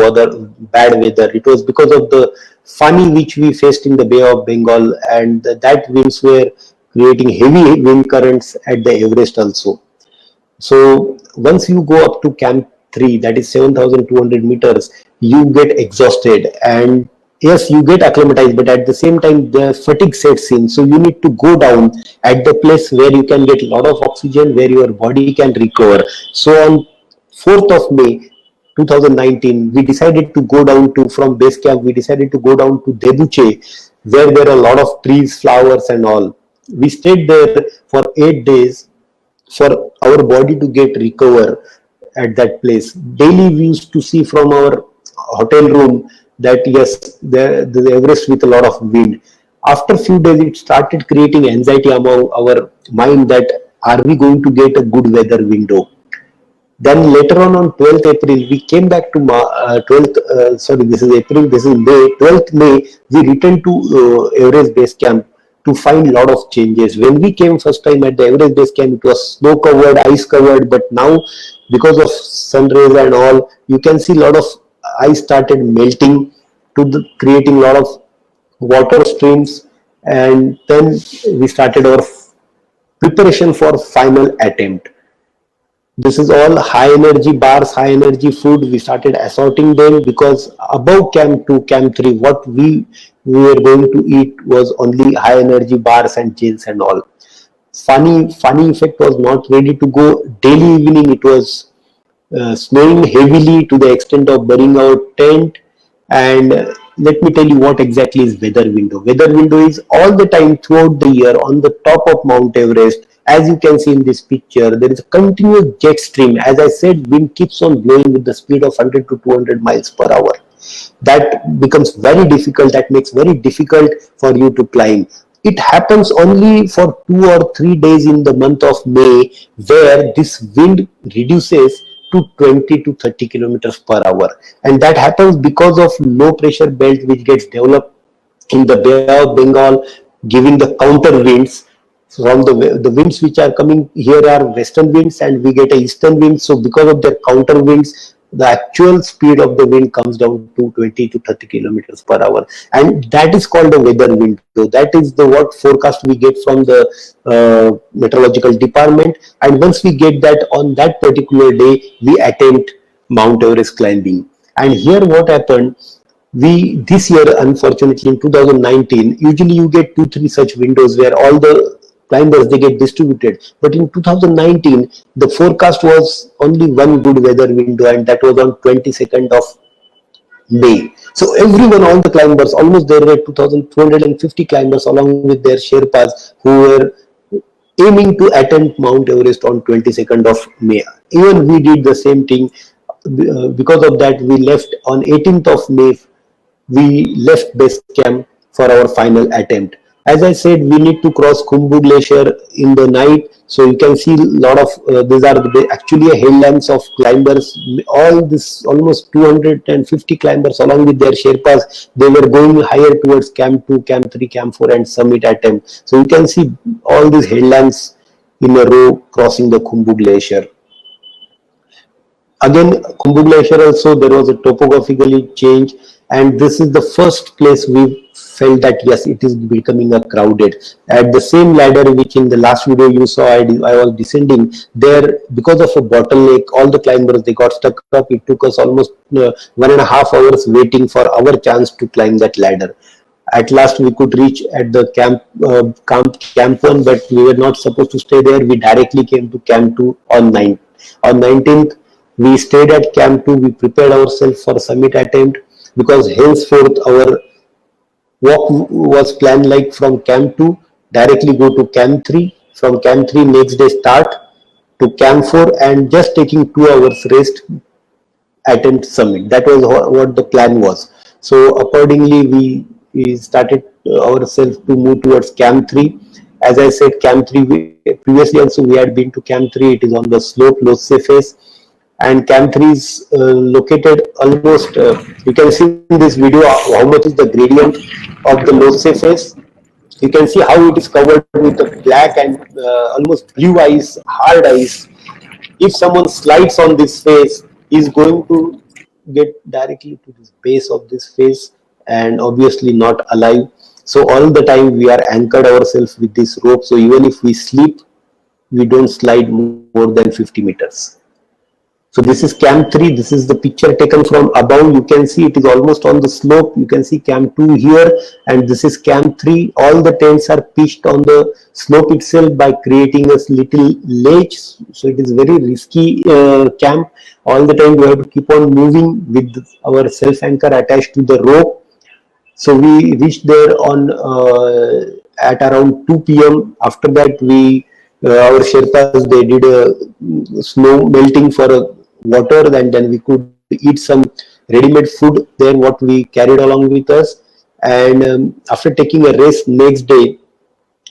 bad weather. It was because of the Fani which we faced in the Bay of Bengal, and that winds were creating heavy wind currents at the Everest also. So once you go up to Camp 3, that is 7,200 meters, you get exhausted, and yes, you get acclimatized, but at the same time the fatigue sets in, so you need to go down at the place where you can get a lot of oxygen, where your body can recover. So on 4th of May 2019, we decided to go down to, from base camp, we decided to go down to Debuche, where there are a lot of trees, flowers and all. We stayed there for 8 days for our body to get recover at that place. Daily we used to see from our hotel room that yes, the Everest with a lot of wind. After few days, it started creating anxiety among our mind that are we going to get a good weather window? Then later on 12th April, we came back to 12th, sorry, this is April, this is May, 12th May, we returned to Everest Base Camp to find lot of changes. When we came first time at the Everest Base Camp, it was snow covered, ice covered, but now because of sun rays and all, you can see lot of ice started melting to creating lot of water streams, and then we started our preparation for final attempt. This is all high energy bars, high energy food. We started assorting them because above camp 2, camp 3, what we were going to eat was only high energy bars and gels and all. Funny effect was not ready to go. Daily evening it was snowing heavily to the extent of burning our tent. And let me tell you what exactly is weather window. Weather window is all the time throughout the year on the top of Mount Everest. As you can see in this picture, there is a continuous jet stream. As I said, wind keeps on blowing with the speed of 100 to 200 miles per hour. That becomes very difficult. That makes very difficult for you to climb. It happens only for 2 or 3 days in the month of May, where this wind reduces to 20 to 30 kilometers per hour. And that happens because of low pressure belt which gets developed in the Bay of Bengal, giving the counter winds. From the winds which are coming here are western winds, and we get a eastern wind. So because of their counter winds, the actual speed of the wind comes down to 20 to 30 kilometers per hour, and that is called a weather window. That is the what forecast we get from the meteorological department, and once we get that on that particular day, we attempt Mount Everest climbing. And here what happened, we this year, unfortunately in 2019, usually you get 2-3 such windows where all the climbers they get distributed, but in 2019 the forecast was only one good weather window, and that was on 22nd of May. So everyone, all the climbers, almost there were 2,250 climbers along with their Sherpas who were aiming to attempt Mount Everest on 22nd of May. Even we did the same thing. Because of that, we left on 18th of May. We left base camp for our final attempt. As I said, we need to cross Khumbu Glacier in the night. So you can see a lot of, these are actually a headlamps of climbers. All this, almost 250 climbers along with their Sherpas, they were going higher towards Camp 2, Camp 3, Camp 4 and summit attempt. So you can see all these headlamps in a row crossing the Khumbu Glacier. Again, Khumbu Glacier also, there was a topographically change, and this is the first place we felt that yes, it is becoming a crowded. At the same ladder which in the last video you saw I was descending there, because of a bottleneck, all the climbers they got stuck up. It took us almost 1.5 hours waiting for our chance to climb that ladder. At last we could reach at the camp 1, but we were not supposed to stay there. We directly came to camp 2 on 19th. We stayed at camp 2. We prepared ourselves for summit attempt, because henceforth our walk was planned like from camp 2 directly go to camp 3, from camp 3 next day start to camp 4 and just taking 2 hours rest attempt summit. That was what the plan was. So accordingly we started ourselves to move towards camp 3. As I said, camp 3 previously also we had been to camp 3. It is on the slope Lhotse face, and camp 3 is located almost, you can see in this video how much is the gradient of the Lhotse face. You can see how it is covered with the black and almost blue ice, hard ice. If someone slides on this face, he is going to get directly to the base of this face and obviously not alive. So all the time we are anchored ourselves with this rope. So even if we sleep, we don't slide more than 50 meters. So this is camp 3. This is the picture taken from above. You can see it is almost on the slope. You can see camp 2 here, and this is camp 3. All the tents are pitched on the slope itself by creating a little ledge. So it is very risky camp. All the time we have to keep on moving with our self anchor attached to the rope. So we reached there on at around 2 p.m. After that, our Sherpas they did a snow melting for a water, and then we could eat some ready-made food there what we carried along with us. And after taking a rest next day,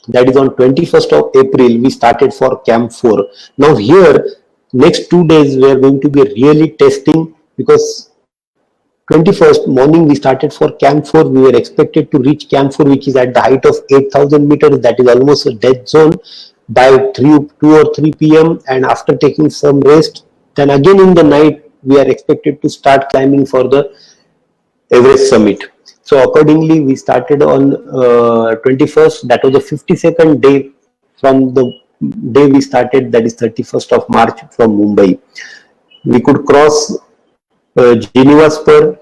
that is on 21st of April, we started for Camp 4. Now here, next 2 days we are going to be really testing, because 21st morning we started for Camp 4. We were expected to reach Camp 4, which is at the height of 8,000 meters. That is almost a dead zone by 2 or 3 p.m. And after taking some rest, then again in the night, we are expected to start climbing for the Everest summit. So accordingly, we started on 21st. That was the 52nd day from the day we started, that is 31st of March from Mumbai. We could cross Geneva Spur.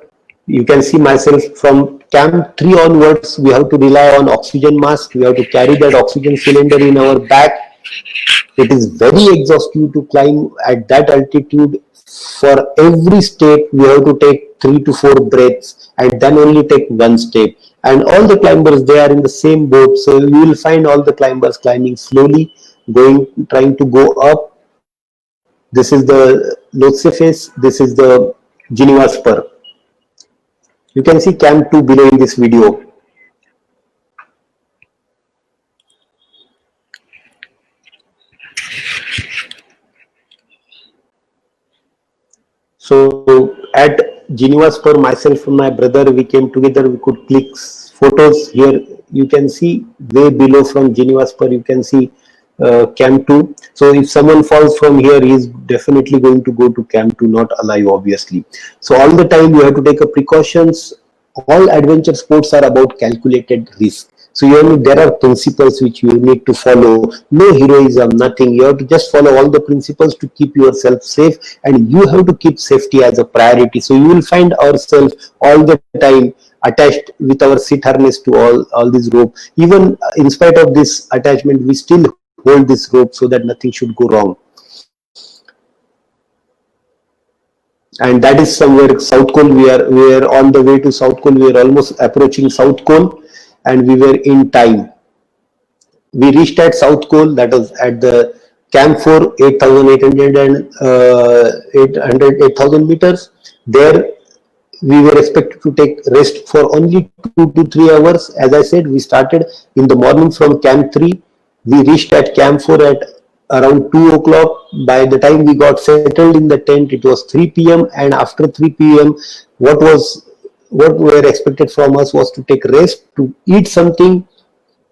You can see myself from Camp 3 onwards, we have to rely on oxygen mask. We have to carry that oxygen cylinder in our back. It is very exhausting to climb at that altitude. For every step, we have to take 3 to 4 breaths and then only take one step. And all the climbers, they are in the same boat. So you will find all the climbers climbing slowly, trying to go up. This is the Lhotse face. This is the Geneva Spur. You can see Camp 2 below in this video. So at Geneva Spur, myself and my brother, we came together. We could click photos. Here you can see way below from Geneva Spur, you can see Camp 2. So if someone falls from here, he is definitely going to go to Camp 2, not alive, obviously. So all the time you have to take a precautions. All adventure sports are about calculated risk. So there are principles which you need to follow. No heroism, nothing. You have to just follow all the principles to keep yourself safe, and you have to keep safety as a priority. So you will find ourselves all the time attached with our seat harness to all this rope. Even in spite of this attachment, we still hold this rope so that nothing should go wrong. And that is somewhere South Col. We are on the way to South Col. We are almost approaching South Col, and we were in time. We reached at South Col, that was at the Camp 4, 8,000 meters. There we were expected to take rest for only 2 to 3 hours. As I said, we started in the morning from Camp 3. We reached at Camp 4 at around 2 o'clock. By the time we got settled in the tent, it was 3 p.m. And after 3 p.m., what were expected from us was to take rest, to eat something,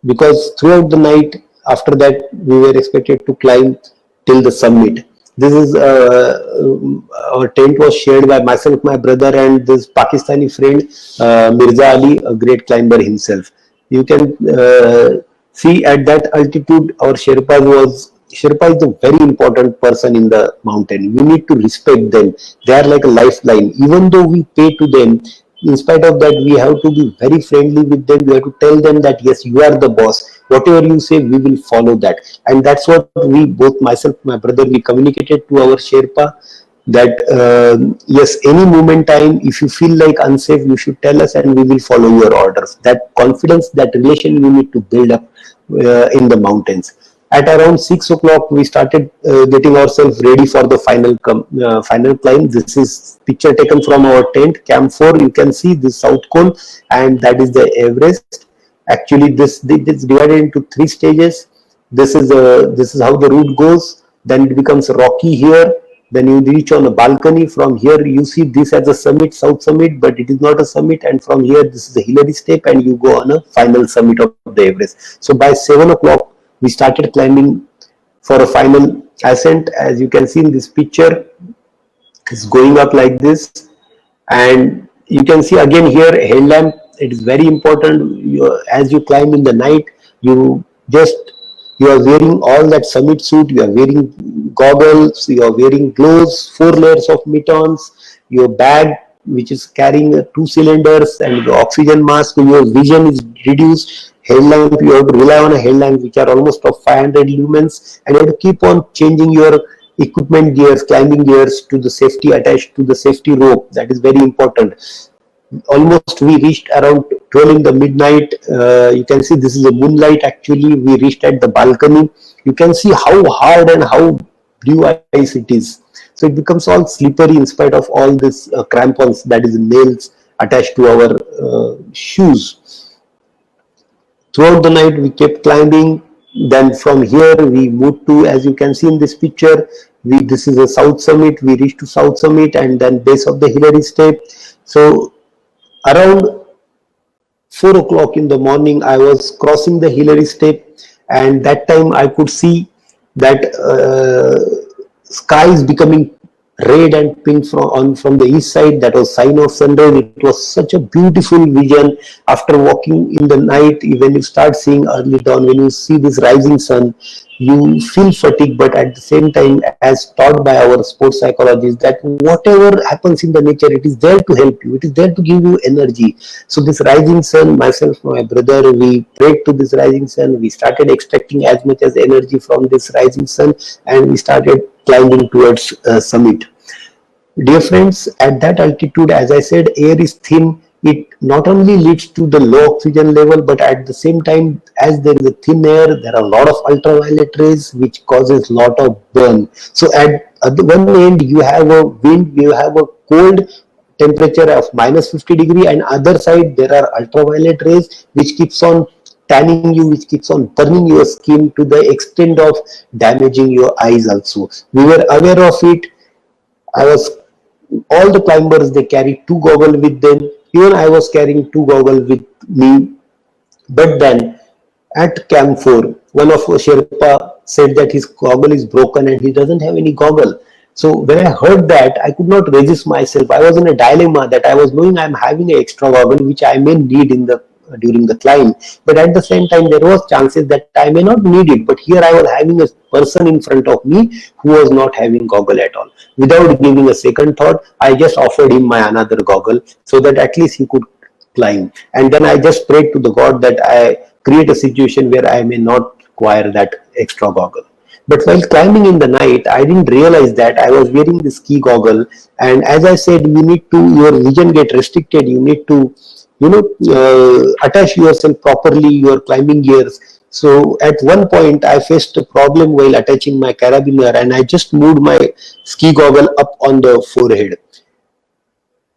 because throughout the night after that we were expected to climb till the summit. This is our tent was shared by myself, my brother, and this Pakistani friend Mirza Ali, a great climber himself. You can see at that altitude our Sherpa is a very important person in the mountain. We need to respect them. They are like a lifeline. Even though we pay to them, in spite of that, we have to be very friendly with them. We have to tell them that, yes, you are the boss. Whatever you say, we will follow that. And that's what we, both myself, my brother, we communicated to our Sherpa, that yes, any moment time, if you feel like unsafe, you should tell us and we will follow your orders. That confidence, that relation we need to build up in the mountains. At around 6 o'clock, we started getting ourselves ready for the final climb. This is picture taken from our tent, Camp 4. You can see this South Col, and that is the Everest. Actually, this is divided into 3 stages. This is how the route goes. Then it becomes rocky here. Then you reach on a balcony. From here, you see this as a summit, South Summit, but it is not a summit. And from here, this is the Hillary step, and you go on a final summit of the Everest. So by 7 o'clock, we started climbing for a final ascent. As you can see in this picture, it's going up like this. And you can see again here, headlamp. It is very important. As you climb in the night, you are wearing all that summit suit, you are wearing goggles, you are wearing gloves, 4 layers of mittens, your bag, which is carrying 2 cylinders, and the oxygen mask. Your vision is reduced. Headlamp, you have to rely on a headlamp which are almost of 500 lumens, and you have to keep on changing your equipment gears, climbing gears to the safety attached to the safety rope. That is very important. Almost we reached around 12 in the midnight. You can see this is a moonlight. Actually, we reached at the balcony. You can see how hard and how blue ice it is. So it becomes all slippery in spite of all this crampons, that is nails attached to our shoes. Throughout the night, we kept climbing. Then from here, we moved to, as you can see in this picture, this is a South Summit. We reached to South Summit and then base of the Hillary Step. So around 4 o'clock in the morning, I was crossing the Hillary Step, and that time I could see that sky is becoming red and pink from the east side. That was sign of sunrise. It was such a beautiful vision. After walking in the night, when you start seeing early dawn, when you see this rising sun, you feel fatigue, but at the same time, as taught by our sports psychologists, that whatever happens in the nature, it is there to help you, it is there to give you energy. So this rising sun, myself, my brother, we prayed to this rising sun. We started extracting as much as energy from this rising sun, and we started climbing towards summit. Dear friends, at that altitude, as I said, air is thin. It not only leads to the low oxygen level, but at the same time, as there is a thin air, there are a lot of ultraviolet rays which causes a lot of burn. So at the one end, you have a wind, you have a cold temperature of -50 degree, and other side there are ultraviolet rays which keeps on tanning you, which keeps on burning your skin to the extent of damaging your eyes also. We were aware of it. All the climbers, they carry 2 goggles with them. Even I was carrying 2 goggles with me. But then at Camp 4, one of Sherpa said that his goggle is broken and he doesn't have any goggle. So when I heard that, I could not resist myself. I was in a dilemma that I was knowing I'm having an extra goggle which I may need during the climb, but at the same time there was chances that I may not need it. But here I was having a person in front of me who was not having goggle at all. Without giving a second thought, I just offered him my another goggle so that at least he could climb. And then I just prayed to the God that I create a situation where I may not require that extra goggle. But while climbing in the night, I didn't realize that I was wearing this ski goggle. And as I said, your vision get restricted. You need to attach yourself properly, your climbing gears. So at one point I faced a problem while attaching my carabiner, and I just moved my ski goggle up on the forehead.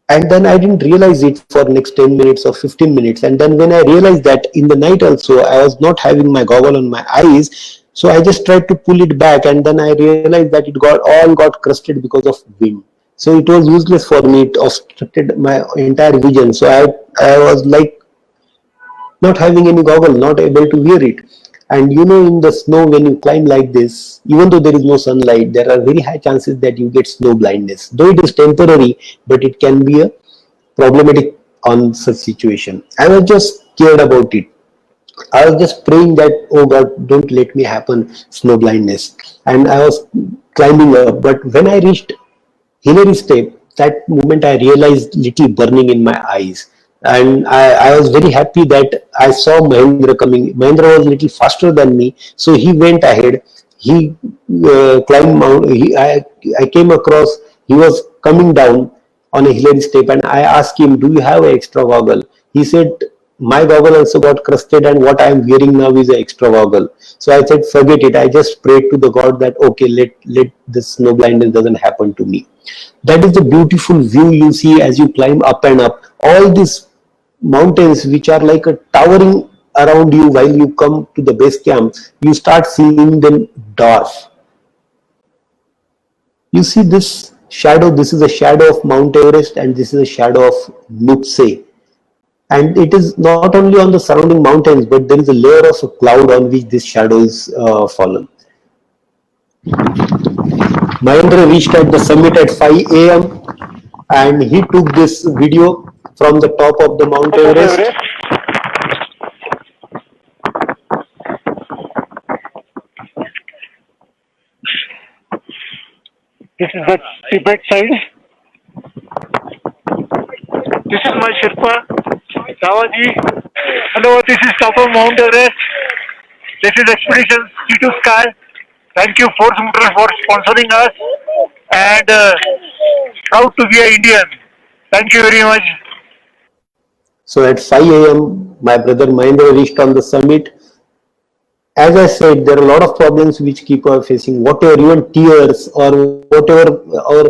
And then I didn't realize it for next 10 minutes or 15 minutes. And then when I realized that in the night also I was not having my goggle on my eyes, so I just tried to pull it back, and then I realized that it got crusted because of wind. So it was useless for me. It obstructed my entire vision. So I was like not having any goggle, not able to wear it. And in the snow, when you climb like this, even though there is no sunlight, there are very high chances that you get snow blindness. Though it is temporary, but it can be a problematic on such situation. I was just scared about it. I was just praying that, oh God, don't let me happen snow blindness. And I was climbing up. But when I reached Hillary Step, that moment I realized little burning in my eyes. And I was very happy that I saw Mahendra coming. Mahendra was a little faster than me, so he went ahead. He climbed mount. I came across. He was coming down on a Hillary Step, and I asked him, "Do you have an extra goggle?" He said, "My goggle also got crusted, and what I am wearing now is an extra goggle." So I said, "Forget it." I just prayed to the God that okay, let this snow blindness doesn't happen to me. That is the beautiful view you see as you climb up and up. All these mountains which are like a towering around you while you come to the base camp, you start seeing them dwarf. You see this shadow, this is a shadow of Mount Everest, and this is a shadow of Nuptse. And it is not only on the surrounding mountains, but there is a layer of a cloud on which this shadow is fallen. Mahendra reached at the summit at 5 a.m. and he took this video from the top of the Mount Everest. This is the Tibet side. This is my Sherpa, Dawaji. Hello, this is top of Mount Everest. This is Expedition C2 Sky. Thank you, Force Motors, for sponsoring us. And proud to be an Indian. Thank you very much. So at 5 a.m., my brother Mahendra reached on the summit. As I said, there are a lot of problems which keep us facing, whatever, even tears or whatever our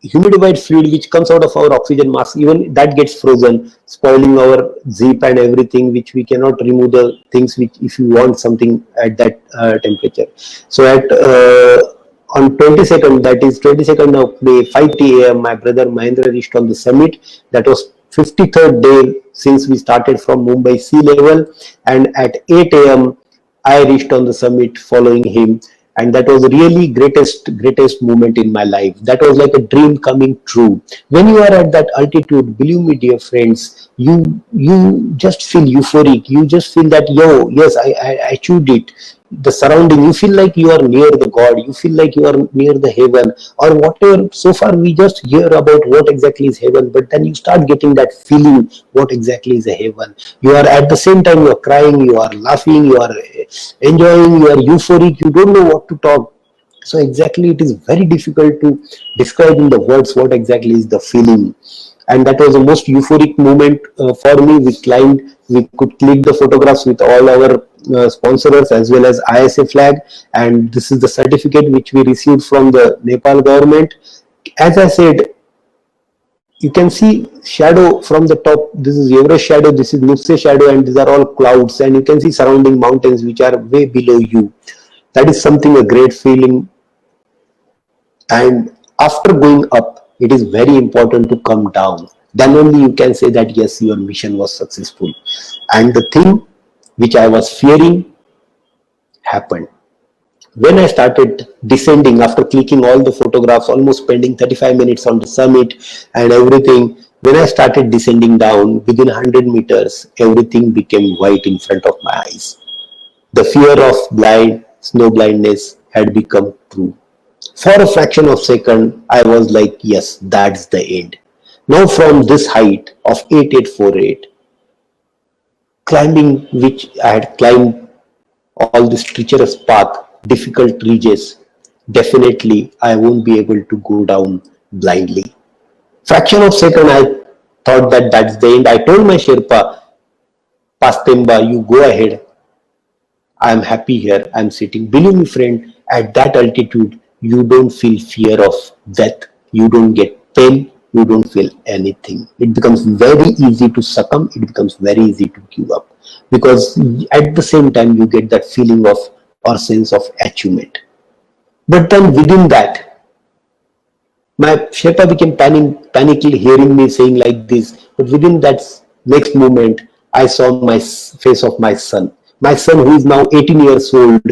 humidified fluid which comes out of our oxygen mask, even that gets frozen, spoiling our zip and everything, which we cannot remove the things which if you want something at that temperature. So at on 22nd, that is 22nd of May, 5:30 a.m., my brother Mahendra reached on the summit. That was 53rd day since we started from Mumbai sea level, and at 8 a.m. I reached on the summit following him, and that was really greatest moment in my life. That was like a dream coming true. When you are at that altitude, believe me, dear friends, you just feel euphoric. You just feel that, yo, yes, I achieved it. The surrounding, you feel like you are near the God, you feel like you are near the heaven or whatever. So far we just hear about what exactly is heaven, but then you start getting that feeling what exactly is a heaven. You are at the same time, you are crying, you are laughing, you are enjoying, you are euphoric, you don't know what to talk. So exactly, it is very difficult to describe in the words what exactly is the feeling. And that was the most euphoric moment for me. We climbed, we could click the photographs with all our sponsors as well as ISA flag, and this is the certificate which we received from the Nepal government. As I said, you can see shadow from the top. This is Everest shadow, this is Nipse shadow, and these are all clouds, and you can see surrounding mountains which are way below you. That is something, a great feeling. And after going up, it is very important to come down. Then only you can say that yes, your mission was successful. And the thing which I was fearing happened. When I started descending after clicking all the photographs, almost spending 35 minutes on the summit and everything, when I started descending down within 100 meters, everything became white in front of my eyes. The fear of snow blindness had become true. For a fraction of a second, I was like, yes, that's the end. Now from this height of 8848, climbing which I had climbed all this treacherous path, difficult ridges, definitely I won't be able to go down blindly. Fraction of a second, I thought that that's the end. I told my Sherpa, Pastemba, you go ahead. I'm happy here. I'm sitting. Believe me, friend, at that altitude, you don't feel fear of death. You don't get pain. You don't feel anything. It becomes very easy to succumb. It becomes very easy to give up, because at the same time you get that feeling of or sense of achievement. But then within that, my Sherpa became panicky hearing me saying like this. But within that next moment, I saw my face of my son. My son, who is now 18 years old,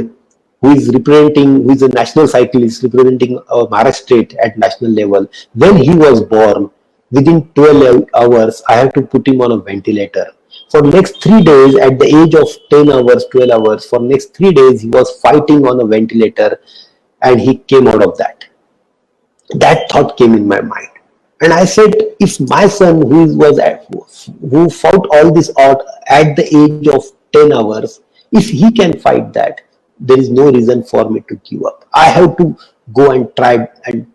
who is a national cyclist representing Maharashtra state at national level. When he was born, within 12 hours, I had to put him on a ventilator. For next 3 days, at the age of 10 hours, 12 hours, for next 3 days, he was fighting on a ventilator, and he came out of that. That thought came in my mind. And I said, if my son who fought all this out at the age of 10 hours, if he can fight that, there is no reason for me to give up. I have to go and try and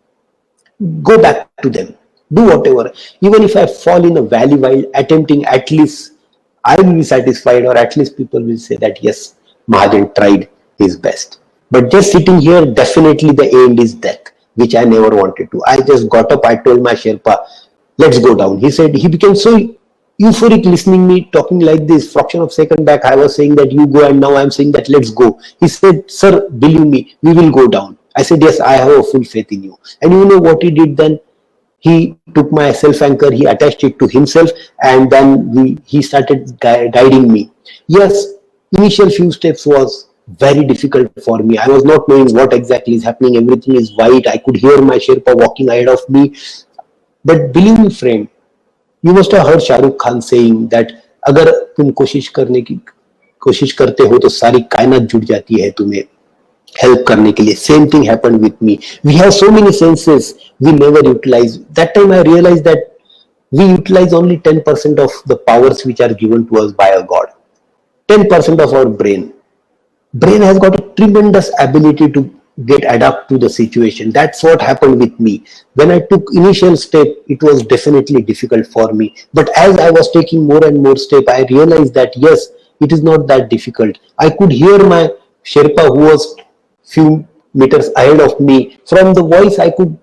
go back to them. Do whatever. Even if I fall in a valley while attempting, at least I will be satisfied, or at least people will say that yes, Mahajan tried his best. But just sitting here, definitely the end is death, which I never wanted to. I just got up, I told my Sherpa, let's go down. He said, he became so euphoric listening me talking like this. Fraction of a second back, I was saying that you go, and now I'm saying that let's go. He said, sir, believe me, we will go down. I said, yes, I have a full faith in you. And you know what he did then? He took my self anchor, he attached it to himself, and then he started guiding me. Yes, initial few steps was very difficult for me. I was not knowing what exactly is happening. Everything is white. I could hear my Sherpa walking ahead of me. But believe me, friend, you must have heard Shah Rukh Khan saying that अगर तुम कोशिश करते हो तो सारी कायनात जुट जाती है तुम्हें help करने के लिए. Same thing happened with me. We have so many senses we never utilize. That time I realized that we utilize only 10% of the powers which are given to us by a God. 10% of our brain. Brain has got a tremendous ability to adapt to the situation. That's what happened with me. When I took initial step, it was definitely difficult for me. But as I was taking more and more step, I realized that yes, it is not that difficult. I could hear my Sherpa, who was few meters ahead of me. From the voice, I could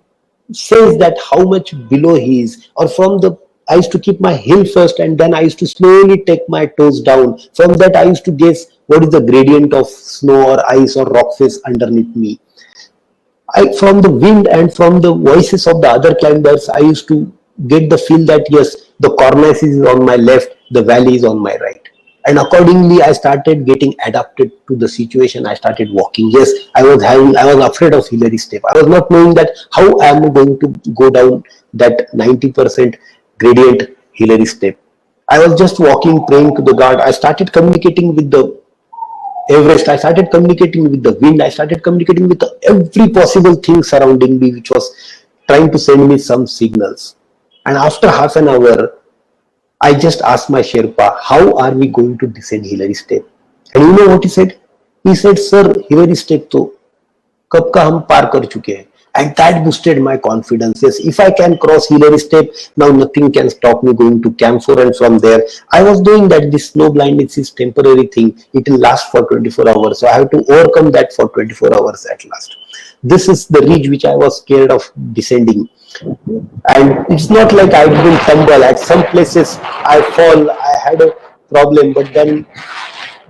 sense that how much below he is, or from the I used to keep my heel first and then I used to slowly take my toes down. From that I used to guess what is the gradient of snow or ice or rock face underneath me. From the wind and from the voices of the other climbers, I used to get the feel that yes, the cornice is on my left, the valley is on my right. And accordingly, I started getting adapted to the situation. I started walking. Yes, I was afraid of Hillary step. I was not knowing that how I am going to go down that 90% gradient Hillary step. I was just walking, praying to the God. I started communicating with the Everest. I started communicating with the wind. I started communicating with every possible thing surrounding me, which was trying to send me some signals. And after half an hour, I just asked my Sherpa, how are we going to descend Hillary step? And you know what he said? He said, sir, Hillary step to कब का हम पार कर चुके हैं. And that boosted my confidence. Yes, if I can cross Hillary step, now nothing can stop me going to Camp 4. And from there, I was doing that this snow blindness is temporary thing. It will last for 24 hours. So I have to overcome that for 24 hours at last. This is the ridge which I was scared of descending. And it's not like I didn't tumble. At some places I fall, I had a problem, but then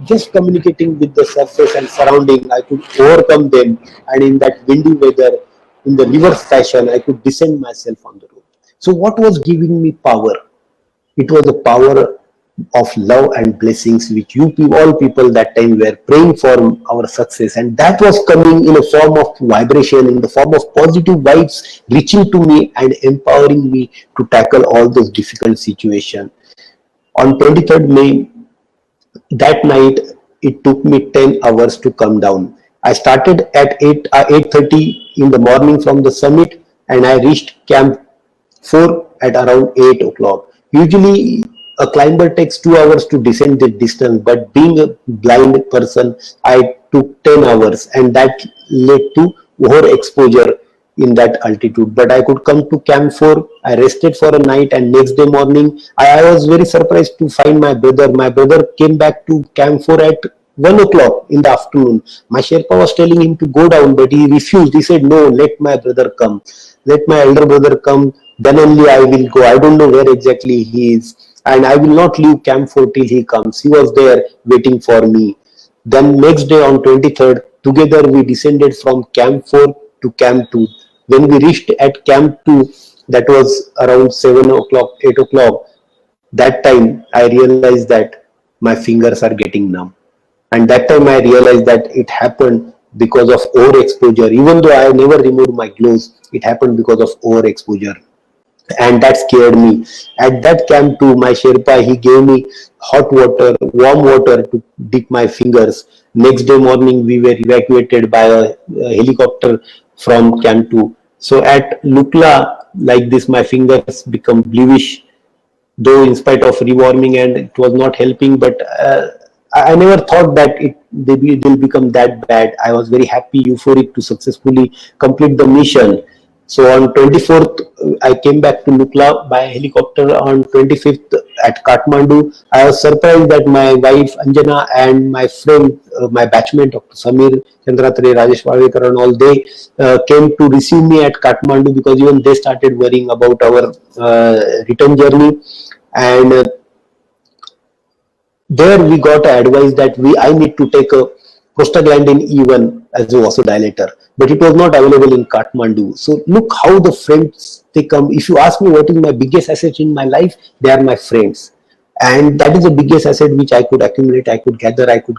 just communicating with the surface and surrounding, I could overcome them. And in that windy weather, in the reverse fashion, I could descend myself on the road. So what was giving me power? It was the power of love and blessings which all people that time were praying for our success, and that was coming in a form of vibration, in the form of positive vibes reaching to me and empowering me to tackle all those difficult situations. On 23rd May, that night, it took me 10 hours to come down. I started at 8:30 in the morning from the summit, and I reached Camp 4 at around 8 o'clock. Usually, a climber takes 2 hours to descend the distance, but being a blind person, I took 10 hours, and that led to overexposure in that altitude. But I could come to Camp 4, I rested for a night, and next day morning, I was very surprised to find my brother. My brother came back to Camp 4 at 1 o'clock in the afternoon. My Sherpa was telling him to go down, but he refused. He said, no, let my brother come. Let my elder brother come, then only I will go. I don't know where exactly he is, and I will not leave Camp 4 till he comes. He was there waiting for me. Then next day on 23rd, together we descended from Camp 4 to Camp 2. When we reached at Camp 2, that was around 7 o'clock, 8 o'clock. That time I realized that my fingers are getting numb. And that time I realized that it happened because of overexposure. Even though I never removed my gloves, it happened because of overexposure. And that scared me. At that Camp 2, my Sherpa, he gave me hot water, warm water to dip my fingers. Next day morning, we were evacuated by a helicopter from Camp 2. So at Lukla, like this, my fingers become bluish, though in spite of rewarming, and it was not helping, but I never thought that they'll become that bad. I was very happy, euphoric to successfully complete the mission. So on 24th, I came back to Lukla by helicopter. On 25th at Kathmandu, I was surprised that my wife Anjana and my friend, my batchmate Dr. Samir Chandratre, Rajesh Walekar and all, they came to receive me at Kathmandu, because even they started worrying about our return journey. And there we got advice that I need to take a prostaglandin E1 as a vasodilator, but it was not available in Kathmandu. So look how the friends they come. If you ask me what is my biggest asset in my life, they are my friends. And that is the biggest asset which I could accumulate, I could gather, I could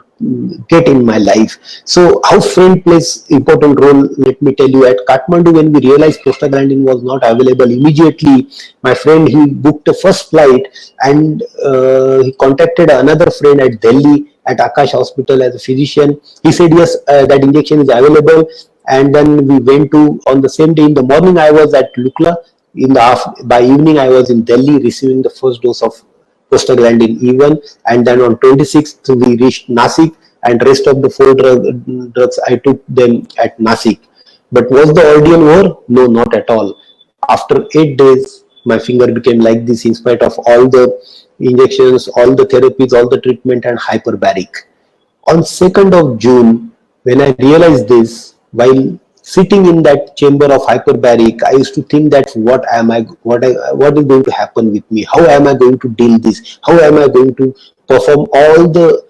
get in my life. So how friend plays important role, let me tell you. At Kathmandu, when we realized prostaglandin was not available, immediately my friend, he booked a first flight, and he contacted another friend at Delhi at Akash Hospital as a physician. He said yes, that injection is available. And then we went to, on the same day in the morning I was at Lukla, by evening I was in Delhi receiving the first dose of prostaglandin E1, and then on 26th we reached Nasik, and rest of the 4 drugs I took them at Nasik. But was the ordeal over? No, not at all. After 8 days, my finger became like this in spite of all the injections, all the therapies, all the treatment, and hyperbaric. On 2nd of June, when I realized this, while sitting in that chamber of hyperbaric, I used to think that what is going to happen with me? How am I going to deal this? How am I going to perform all the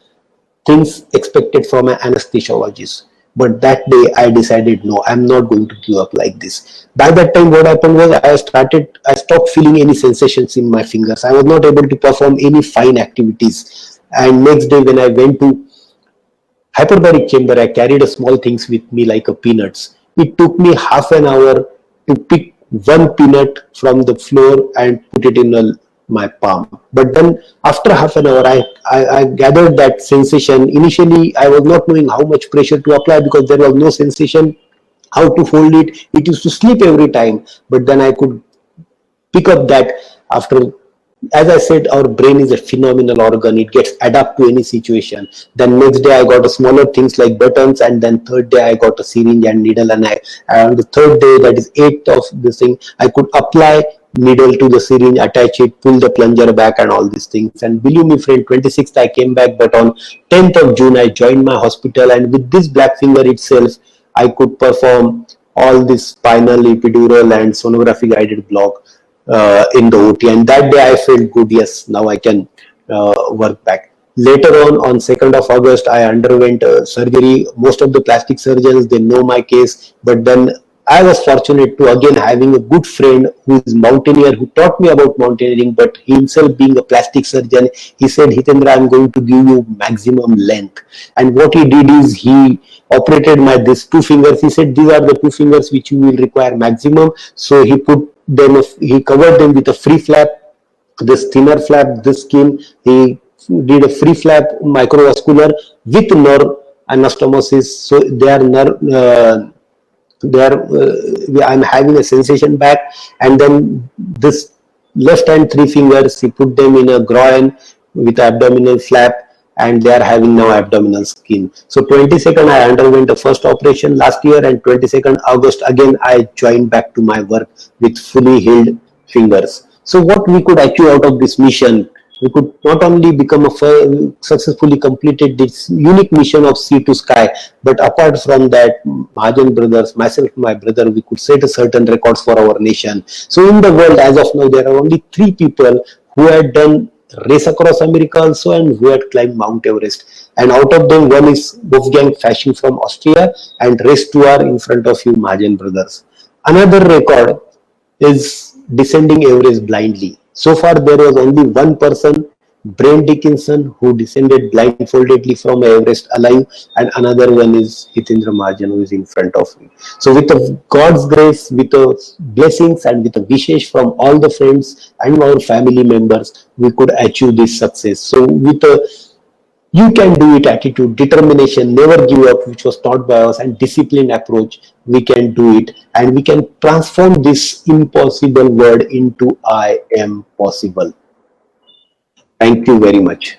things expected from an anesthesiologist? But that day I decided, no, I'm not going to give up like this. By that time, what happened was I stopped feeling any sensations in my fingers. I was not able to perform any fine activities. And next day when I went to hyperbaric chamber, I carried a small things with me like a peanuts. It took me half an hour to pick one peanut from the floor and put it in my palm. But then after half an hour, I gathered that sensation. Initially, I was not knowing how much pressure to apply because there was no sensation how to hold it. It used to slip every time. But then I could pick up that after. As I said, our brain is a phenomenal organ. It gets adapt to any situation. Then next day I got a smaller things like buttons, and then third day I got a syringe and needle, and the third day, that is 8th of this thing, I could apply needle to the syringe, attach it, pull the plunger back and all these things. And believe me friend, 26th I came back, but on 10th of June I joined my hospital, and with this black finger itself I could perform all this spinal, epidural and sonography guided block in the OT, and that day I felt good. Yes, now I can work back. Later on 2nd of August, I underwent surgery. Most of the plastic surgeons, they know my case, but then I was fortunate to again having a good friend who is mountaineer, who taught me about mountaineering, but he himself being a plastic surgeon, he said, Hitendra, I'm going to give you maximum length. And what he did is he operated my these two fingers. He said, these are the two fingers which you will require maximum. So he covered them with a free flap, this thinner flap, this skin. He did a free flap microvascular with nerve anastomosis. So I'm having a sensation back, and then this left hand three fingers, he put them in a groin with abdominal flap, and they are having now abdominal skin. So 22nd I underwent the first operation last year, and 22nd August again I joined back to my work with fully healed fingers. So what we could achieve out of this mission, we could not only successfully completed this unique mission of sea to sky, but apart from that, Mahajan brothers, myself and my brother, we could set a certain records for our nation. So in the world as of now, there are only 3 people who had done race across America also, and who had climbed Mount Everest. And out of them, one is Wolfgang Fasching from Austria, and rest 2 are in front of you, Mahajan brothers. Another record is descending Everest blindly. So far, there was only one person, Brent Dickinson, who descended blindfoldedly from Everest alive, and another one is Hitendra Mahajan, who is in front of me. So with God's grace, with the blessings and with the wishes from all the friends and our family members, we could achieve this success. So with a you can do it attitude, determination, never give up, which was taught by us, and disciplined approach, we can do it, and we can transform this impossible word into I am possible. Thank you very much.